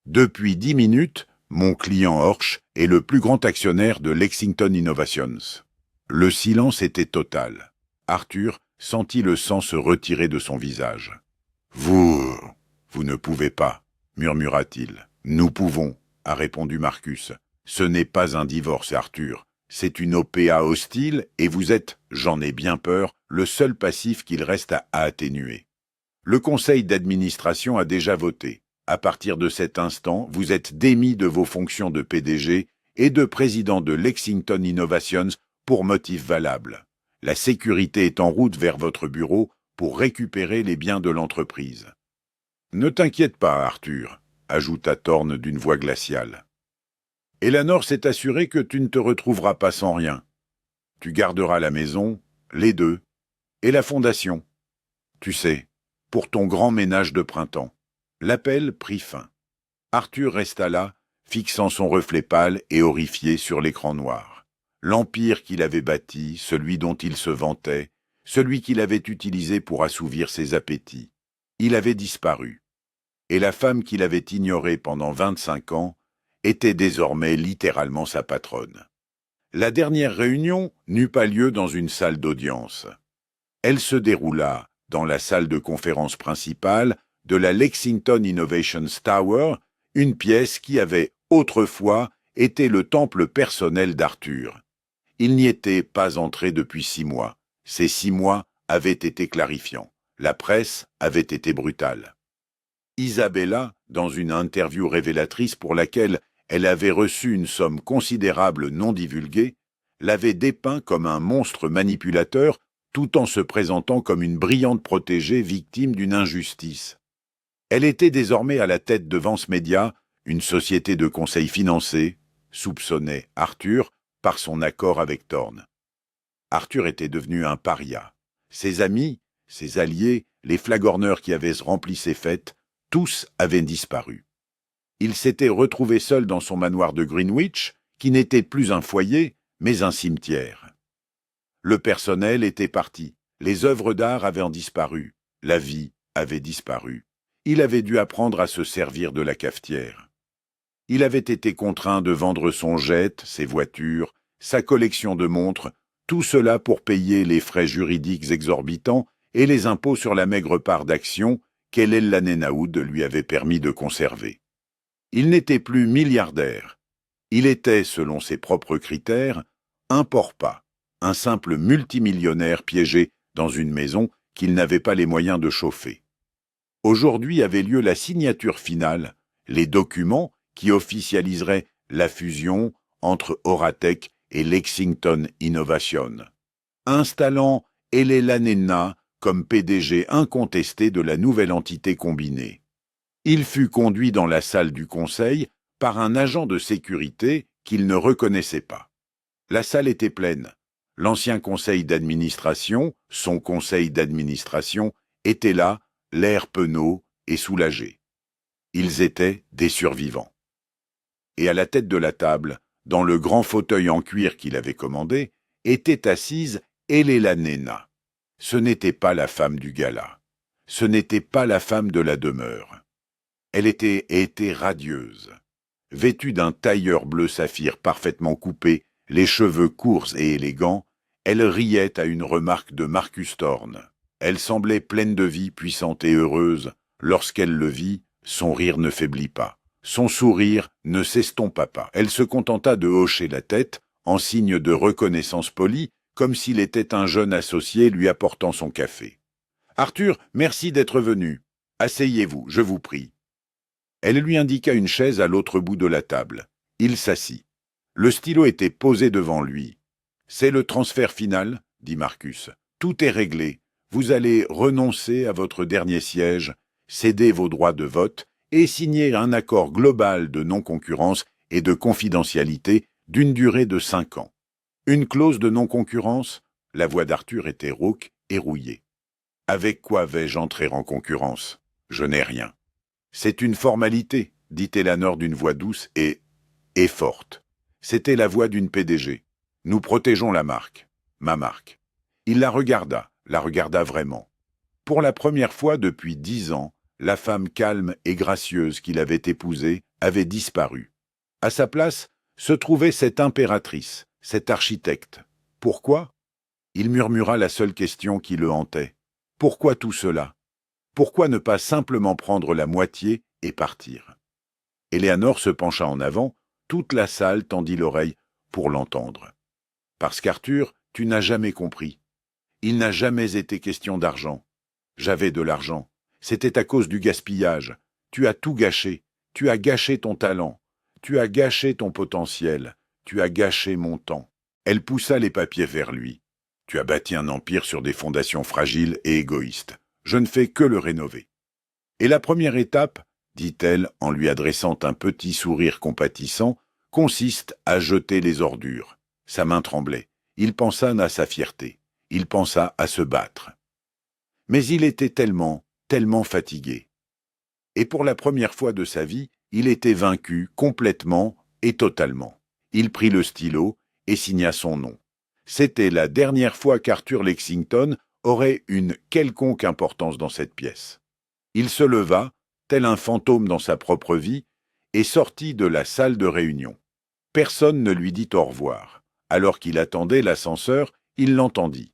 Depuis 10 minutes, mon client Horch est le plus grand actionnaire de Lexington Innovations. Le silence était total. Arthur sentit le sang se retirer de son visage. Vous ne pouvez pas, murmura-t-il. Nous pouvons, a répondu Marcus. Ce n'est pas un divorce, Arthur. C'est une OPA hostile et vous êtes, j'en ai bien peur, le seul passif qu'il reste à atténuer. Le conseil d'administration a déjà voté. À partir de cet instant, vous êtes démis de vos fonctions de PDG et de président de Lexington Innovations pour motif valable. La sécurité est en route vers votre bureau pour récupérer les biens de l'entreprise. Ne t'inquiète pas, Arthur, ajouta Thorne d'une voix glaciale. Eleanor s'est assurée que tu ne te retrouveras pas sans rien. Tu garderas la maison, les deux, et la fondation. Tu sais, pour ton grand ménage de printemps. L'appel prit fin. Arthur resta là, fixant son reflet pâle et horrifié sur l'écran noir. L'empire qu'il avait bâti, celui dont il se vantait, celui qu'il avait utilisé pour assouvir ses appétits. Il avait disparu. Et la femme qu'il avait ignorée pendant 25 ans était désormais littéralement sa patronne. La dernière réunion n'eut pas lieu dans une salle d'audience. Elle se déroula dans la salle de conférence principale de la Lexington Innovations Tower, une pièce qui avait autrefois été le temple personnel d'Arthur. Il n'y était pas entré depuis 6 mois. Ces 6 mois avaient été clarifiants. La presse avait été brutale. Isabella, dans une interview révélatrice pour laquelle elle avait reçu une somme considérable non divulguée, l'avait dépeint comme un monstre manipulateur tout en se présentant comme une brillante protégée victime d'une injustice. Elle était désormais à la tête de Vance Media, une société de conseil financé, soupçonnait Arthur par son accord avec Thorne. Arthur était devenu un paria. Ses amis, ses alliés, les flagorneurs qui avaient rempli ses fêtes, tous avaient disparu. Il s'était retrouvé seul dans son manoir de Greenwich, qui n'était plus un foyer, mais un cimetière. Le personnel était parti, les œuvres d'art avaient disparu, la vie avait disparu. Il avait dû apprendre à se servir de la cafetière. Il avait été contraint de vendre son jet, ses voitures, sa collection de montres, tout cela pour payer les frais juridiques exorbitants et les impôts sur la maigre part d'actions qu'El Naoud lui avait permis de conserver. Il n'était plus milliardaire. Il était, selon ses propres critères, un porc-pas, un simple multimillionnaire piégé dans une maison qu'il n'avait pas les moyens de chauffer. Aujourd'hui avait lieu la signature finale, les documents qui officialiseraient la fusion entre Oraatech et Lexington Innovation, installant Eleanor comme PDG incontesté de la nouvelle entité combinée. Il fut conduit dans la salle du conseil par un agent de sécurité qu'il ne reconnaissait pas. La salle était pleine. L'ancien conseil d'administration, son conseil d'administration, était là, l'air penaud et soulagé. Ils étaient des survivants. Et à la tête de la table, dans le grand fauteuil en cuir qu'il avait commandé, était assise Eleanor. Ce n'était pas la femme du gala. Ce n'était pas la femme de la demeure. Elle était radieuse. Vêtue d'un tailleur bleu saphir parfaitement coupé, les cheveux courts et élégants, elle riait à une remarque de Marcus Thorne. Elle semblait pleine de vie, puissante et heureuse. Lorsqu'elle le vit, son rire ne faiblit pas. Son sourire ne s'estompa pas. Elle se contenta de hocher la tête, en signe de reconnaissance polie, comme s'il était un jeune associé lui apportant son café. « Arthur, merci d'être venu. Asseyez-vous, je vous prie. » Elle lui indiqua une chaise à l'autre bout de la table. Il s'assit. Le stylo était posé devant lui. « C'est le transfert final, » dit Marcus. « Tout est réglé. Vous allez renoncer à votre dernier siège céder vos droits de vote et signer un accord global de non-concurrence et de confidentialité d'une durée de 5 ans. Une clause de non-concurrence? La voix d'Arthur était rauque et rouillée. Avec quoi vais-je entrer en concurrence? Je n'ai rien. C'est une formalité, dit Eleanor d'une voix douce et forte. C'était la voix d'une PDG. Nous protégeons la marque. Ma marque. Il la regarda vraiment. Pour la première fois depuis 10 ans, la femme calme et gracieuse qu'il avait épousée avait disparu. À sa place se trouvait cette impératrice, cet architecte. Pourquoi? Il murmura la seule question qui le hantait. Pourquoi tout cela? Pourquoi ne pas simplement prendre la moitié et partir? Eleanor se pencha en avant, toute la salle tendit l'oreille pour l'entendre. Parce qu'Arthur, tu n'as jamais compris. Il n'a jamais été question d'argent. J'avais de l'argent. C'était à cause du gaspillage. Tu as tout gâché. Tu as gâché ton talent. Tu as gâché ton potentiel. Tu as gâché mon temps. Elle poussa les papiers vers lui. Tu as bâti un empire sur des fondations fragiles et égoïstes. Je ne fais que le rénover. Et la première étape, dit-elle en lui adressant un petit sourire compatissant, consiste à jeter les ordures. Sa main tremblait. Il pensa à sa fierté. Il pensa à se battre. Mais il était tellement fatigué. Et pour la première fois de sa vie, il était vaincu complètement et totalement. Il prit le stylo et signa son nom. C'était la dernière fois qu'Arthur Lexington aurait une quelconque importance dans cette pièce. Il se leva, tel un fantôme dans sa propre vie, et sortit de la salle de réunion. Personne ne lui dit au revoir. Alors qu'il attendait l'ascenseur, il l'entendit.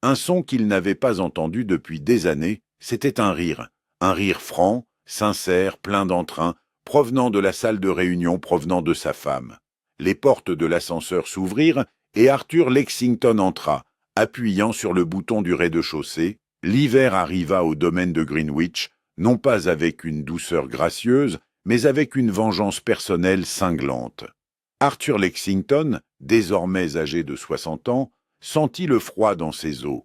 Un son qu'il n'avait pas entendu depuis des années, c'était un rire franc, sincère, plein d'entrain, provenant de la salle de réunion, provenant de sa femme. Les portes de l'ascenseur s'ouvrirent et Arthur Lexington entra, appuyant sur le bouton du rez-de-chaussée. L'hiver arriva au domaine de Greenwich, non pas avec une douceur gracieuse, mais avec une vengeance personnelle cinglante. Arthur Lexington, désormais âgé de 60 ans, sentit le froid dans ses os.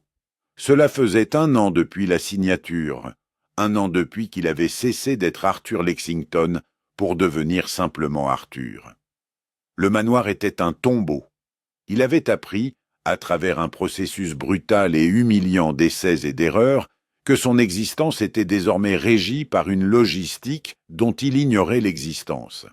Cela faisait 1 an depuis la signature, 1 an depuis qu'il avait cessé d'être Arthur Lexington pour devenir simplement Arthur. Le manoir était un tombeau. Il avait appris, à travers un processus brutal et humiliant d'essais et d'erreurs, que son existence était désormais régie par une logistique dont il ignorait l'existence.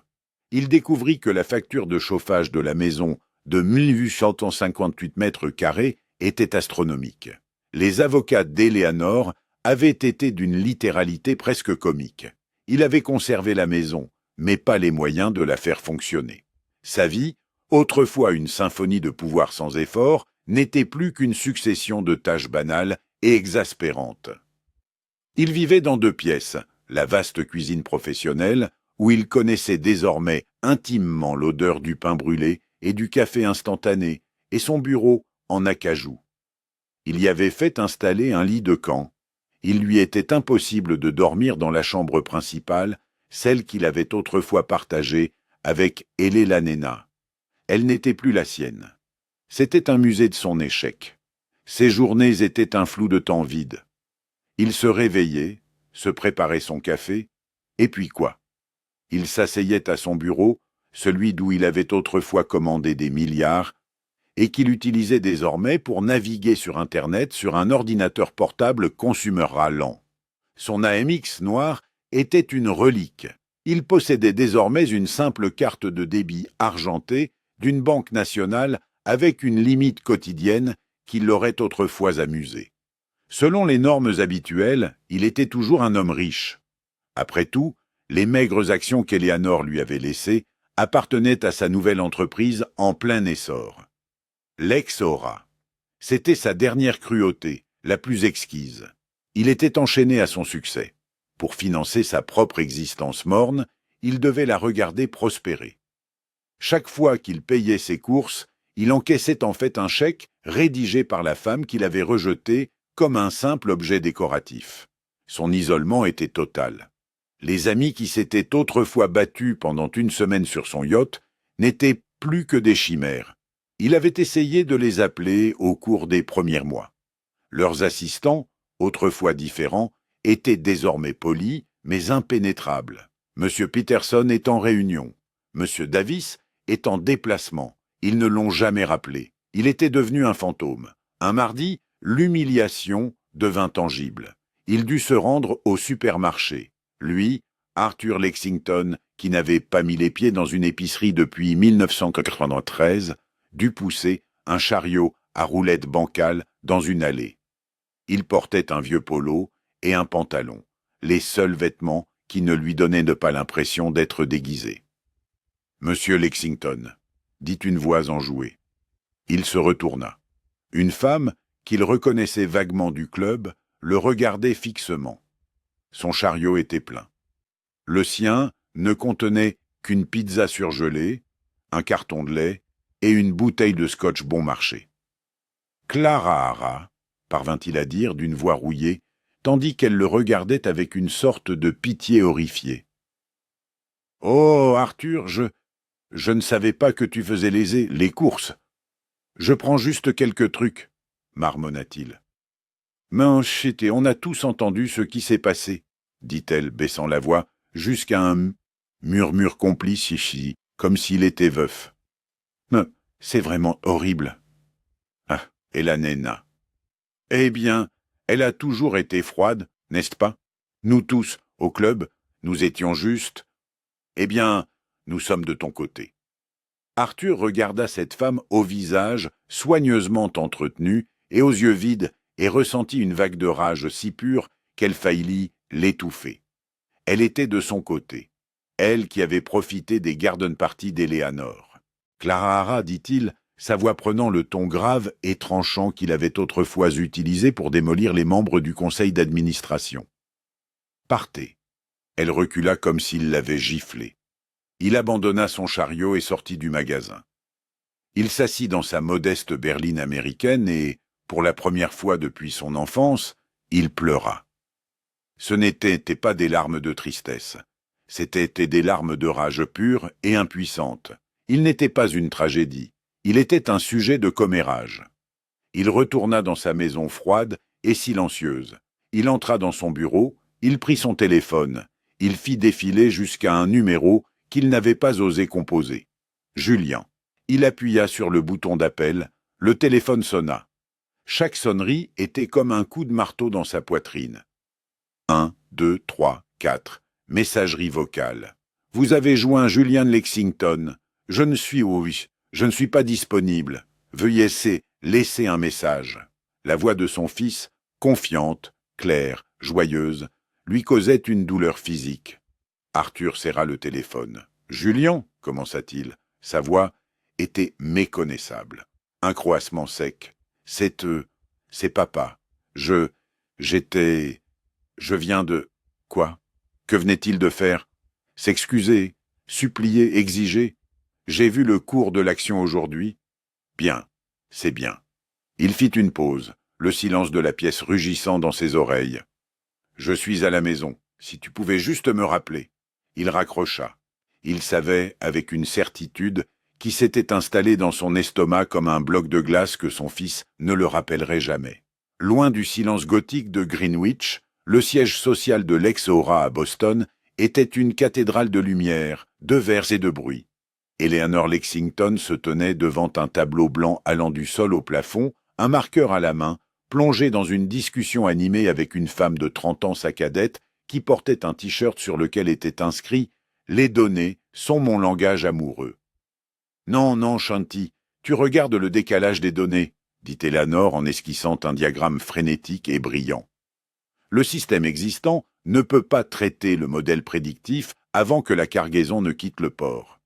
Il découvrit que la facture de chauffage de la maison de 1858 mètres carrés était astronomique. Les avocats d'Eleanor avaient été d'une littéralité presque comique. Il avait conservé la maison, mais pas les moyens de la faire fonctionner. Sa vie, autrefois une symphonie de pouvoir sans effort, n'était plus qu'une succession de tâches banales et exaspérantes. Il vivait dans 2 pièces, la vaste cuisine professionnelle, où il connaissait désormais intimement l'odeur du pain brûlé et du café instantané, et son bureau en acajou. Il y avait fait installer un lit de camp. Il lui était impossible de dormir dans la chambre principale, celle qu'il avait autrefois partagée avec Elela Nena. Elle n'était plus la sienne. C'était un musée de son échec. Ses journées étaient un flou de temps vide. Il se réveillait, se préparait son café, et puis quoi? Il s'asseyait à son bureau, celui d'où il avait autrefois commandé des milliards, et qu'il utilisait désormais pour naviguer sur Internet sur un ordinateur portable consumer ralent. Son AMX noir était une relique. Il possédait désormais une simple carte de débit argentée d'une banque nationale avec une limite quotidienne qui l'aurait autrefois amusé. Selon les normes habituelles, il était toujours un homme riche. Après tout, les maigres actions qu'Eleanor lui avait laissées appartenaient à sa nouvelle entreprise en plein essor. Lex-Aura. C'était sa dernière cruauté, la plus exquise. Il était enchaîné à son succès. Pour financer sa propre existence morne, il devait la regarder prospérer. Chaque fois qu'il payait ses courses, il encaissait en fait un chèque rédigé par la femme qu'il avait rejeté comme un simple objet décoratif. Son isolement était total. Les amis qui s'étaient autrefois battus pendant 1 semaine sur son yacht n'étaient plus que des chimères. Il avait essayé de les appeler au cours des premiers mois. Leurs assistants, autrefois différents, était désormais poli, mais impénétrable. M. Peterson est en réunion. M. Davis est en déplacement. Ils ne l'ont jamais rappelé. Il était devenu un fantôme. Un mardi, l'humiliation devint tangible. Il dut se rendre au supermarché. Lui, Arthur Lexington, qui n'avait pas mis les pieds dans une épicerie depuis 1993, dut pousser un chariot à roulettes bancales dans une allée. Il portait un vieux polo et un pantalon, les seuls vêtements qui ne lui donnaient pas l'impression d'être déguisé. « Monsieur Lexington », dit une voix enjouée. Il se retourna. Une femme, qu'il reconnaissait vaguement du club, le regardait fixement. Son chariot était plein. Le sien ne contenait qu'une pizza surgelée, un carton de lait et une bouteille de scotch bon marché. « Clara Hara », parvint-il à dire d'une voix rouillée, tandis qu'elle le regardait avec une sorte de pitié horrifiée. « Oh, Arthur, je ne savais pas que tu faisais les courses. Je prends juste quelques trucs, marmonna-t-il. « Mais ch'était, on a tous entendu ce qui s'est passé, dit-elle, baissant la voix, jusqu'à un murmure complice ici, comme s'il était veuf. Mais c'est vraiment horrible. Ah, et la nena. Eh bien, elle a toujours été froide, n'est-ce pas? Nous tous, au club, nous étions justes. Eh bien, nous sommes de ton côté. » Arthur regarda cette femme au visage soigneusement entretenu et aux yeux vides et ressentit une vague de rage si pure qu'elle faillit l'étouffer. Elle était de son côté, elle qui avait profité des garden parties d'Eleanor. « Clara Hara, dit-il, sa voix prenant le ton grave et tranchant qu'il avait autrefois utilisé pour démolir les membres du conseil d'administration. « Partez. » Elle recula comme s'il l'avait giflé. Il abandonna son chariot et sortit du magasin. Il s'assit dans sa modeste berline américaine et, pour la première fois depuis son enfance, il pleura. Ce n'étaient pas des larmes de tristesse, c'étaient des larmes de rage pure et impuissante. Il n'était pas une tragédie, il était un sujet de commérage. Il retourna dans sa maison froide et silencieuse. Il entra dans son bureau, il prit son téléphone, il fit défiler jusqu'à un numéro qu'il n'avait pas osé composer. Julien. Il appuya sur le bouton d'appel, le téléphone sonna. Chaque sonnerie était comme un coup de marteau dans sa poitrine. 1, 2, 3, 4. Messagerie vocale. Vous avez joint Julien Lexington. Je ne suis pas disponible. Veuillez laisser un message. La voix de son fils, confiante, claire, joyeuse, lui causait une douleur physique. Arthur serra le téléphone. « Julien » commença-t-il. Sa voix était méconnaissable. Un croassement sec. « C'est papa. Je viens de... » Quoi? Que venait-il de faire? S'excuser, supplier, exiger. J'ai vu le cours de l'action aujourd'hui. Bien, c'est bien. Il fit une pause, le silence de la pièce rugissant dans ses oreilles. Je suis à la maison, si tu pouvais juste me rappeler. Il raccrocha. Il savait, avec une certitude, qui s'était installée dans son estomac comme un bloc de glace que son fils ne le rappellerait jamais. Loin du silence gothique de Greenwich, le siège social de l'ex-Aura à Boston était une cathédrale de lumière, de vers et de bruit. Eleanor Lexington se tenait devant un tableau blanc allant du sol au plafond, un marqueur à la main, plongée dans une discussion animée avec une femme de 30 ans sa cadette qui portait un t-shirt sur lequel était inscrit « Les données sont mon langage amoureux ». « Non, non, Shanti, tu regardes le décalage des données, » dit Eleanor en esquissant un diagramme frénétique et brillant. Le système existant ne peut pas traiter le modèle prédictif avant que la cargaison ne quitte le port.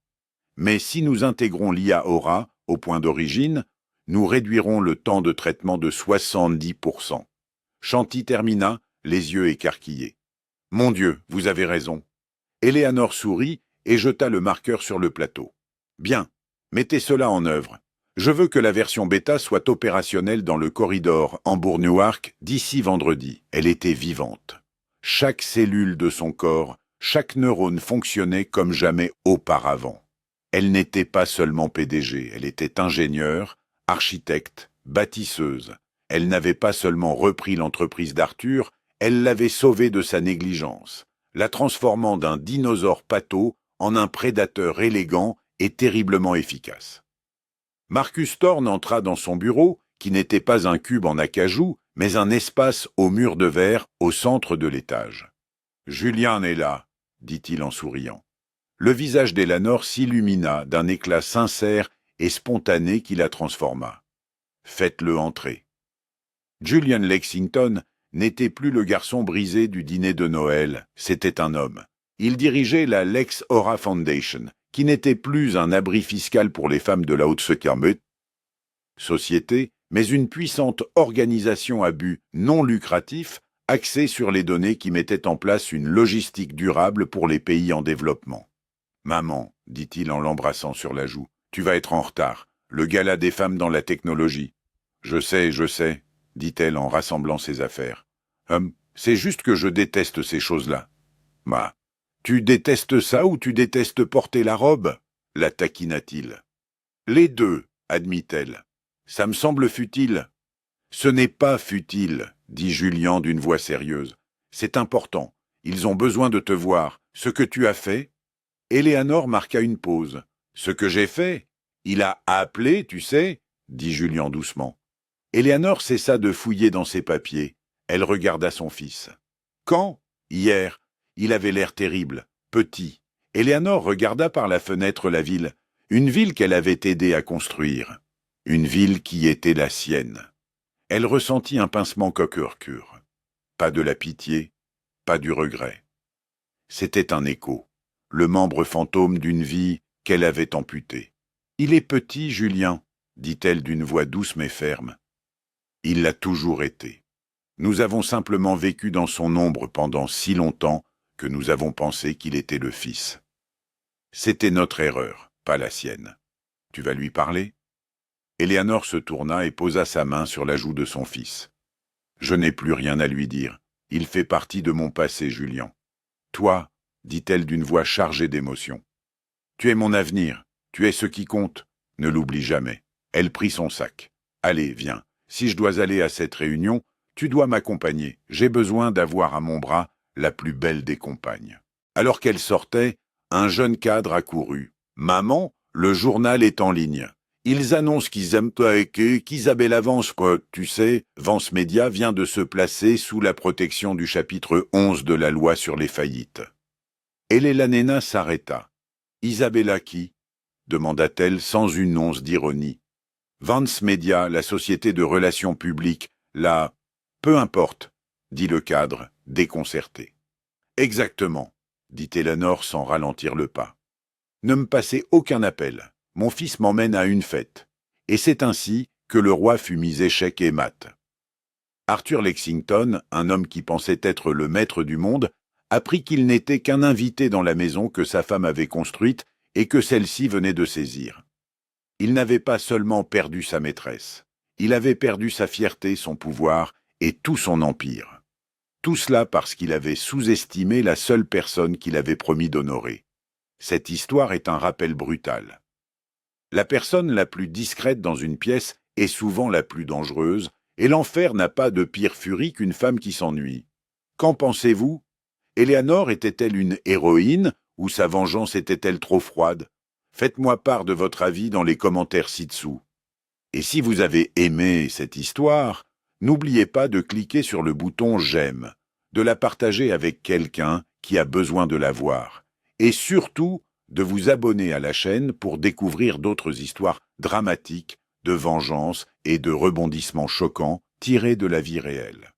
Mais si nous intégrons l'IA Aura au point d'origine, nous réduirons le temps de traitement de 70%. Shanti termina, les yeux écarquillés. « Mon Dieu, vous avez raison. » Eleanor sourit et jeta le marqueur sur le plateau. « Bien, mettez cela en œuvre. Je veux que la version bêta soit opérationnelle dans le corridor Hambourg-Newark d'ici vendredi. » Elle était vivante. Chaque cellule de son corps, chaque neurone fonctionnait comme jamais auparavant. Elle n'était pas seulement PDG, elle était ingénieure, architecte, bâtisseuse. Elle n'avait pas seulement repris l'entreprise d'Arthur, Elle l'avait sauvé de sa négligence, la transformant d'un dinosaure pâteau en un prédateur élégant et terriblement efficace. Marcus Thorne entra dans son bureau, qui n'était pas un cube en acajou, mais un espace aux murs de verre au centre de l'étage. « Julian est là, » dit-il en souriant. Le visage d'Eleanor s'illumina d'un éclat sincère et spontané qui la transforma. « Faites-le entrer. » Julian Lexington n'était plus le garçon brisé du dîner de Noël, c'était un homme. Il dirigeait la Lex Aura Foundation, qui n'était plus un abri fiscal pour les femmes de la Haute-Security société, mais une puissante organisation à but non lucratif axée sur les données qui mettait en place une logistique durable pour les pays en développement. « Maman, dit-il en l'embrassant sur la joue, tu vas être en retard. Le gala des femmes dans la technologie. »« Je sais, dit-elle en rassemblant ses affaires. C'est juste que je déteste ces choses-là. »« Ma, tu détestes ça ou tu détestes porter la robe ?» la taquina-t-il. « Les deux, admit-elle. Ça me semble futile. »« Ce n'est pas futile, dit Julian d'une voix sérieuse. C'est important. Ils ont besoin de te voir. Ce que tu as fait. » Eleanor marqua une pause. « Ce que j'ai fait? Il a appelé, tu sais, dit Julian doucement. Eleanor cessa de fouiller dans ses papiers. Elle regarda son fils. Quand? Hier. Il avait l'air terrible, petit. Eleanor regarda par la fenêtre la ville, une ville qu'elle avait aidé à construire, une ville qui était la sienne. Elle ressentit un pincement coqurcure. Pas de la pitié, pas du regret. C'était un écho, le membre fantôme d'une vie qu'elle avait amputée. « Il est petit, Julien, » dit-elle d'une voix douce mais ferme. Il l'a toujours été. Nous avons simplement vécu dans son ombre pendant si longtemps que nous avons pensé qu'il était le fils. C'était notre erreur, pas la sienne. Tu vas lui parler? Eleanor se tourna et posa sa main sur la joue de son fils. Je n'ai plus rien à lui dire. Il fait partie de mon passé, Julien. Toi, dit-elle d'une voix chargée d'émotion. Tu es mon avenir, tu es ce qui compte. Ne l'oublie jamais. Elle prit son sac. Allez, viens. Si je dois aller à cette réunion, tu dois m'accompagner. J'ai besoin d'avoir à mon bras la plus belle des compagnes. Alors qu'elle sortait, un jeune cadre accourut. Maman, le journal est en ligne. Ils annoncent qu'ils aiment pas et qu'Isabelle Vance, tu sais, Vance Média vient de se placer sous la protection du chapitre 11 de la loi sur les faillites. Elela Nena s'arrêta. Isabella qui? Demanda-t-elle sans une once d'ironie. Vance Média, la société de relations publiques, la... Peu importe, dit le cadre, déconcerté. Exactement, dit Eleanor sans ralentir le pas. Ne me passez aucun appel. Mon fils m'emmène à une fête. Et c'est ainsi que le roi fut mis échec et mat. Arthur Lexington, un homme qui pensait être le maître du monde, apprit qu'il n'était qu'un invité dans la maison que sa femme avait construite et que celle-ci venait de saisir. Il n'avait pas seulement perdu sa maîtresse, il avait perdu sa fierté, son pouvoir et tout son empire. Tout cela parce qu'il avait sous-estimé la seule personne qu'il avait promis d'honorer. Cette histoire est un rappel brutal. La personne la plus discrète dans une pièce est souvent la plus dangereuse, et l'enfer n'a pas de pire furie qu'une femme qui s'ennuie. Qu'en pensez-vous? Eleanor était-elle une héroïne, ou sa vengeance était-elle trop froide? Faites-moi part de votre avis dans les commentaires ci-dessous. Et si vous avez aimé cette histoire, n'oubliez pas de cliquer sur le bouton « J'aime », de la partager avec quelqu'un qui a besoin de la voir, et surtout de vous abonner à la chaîne pour découvrir d'autres histoires dramatiques, de vengeance et de rebondissements choquants tirés de la vie réelle.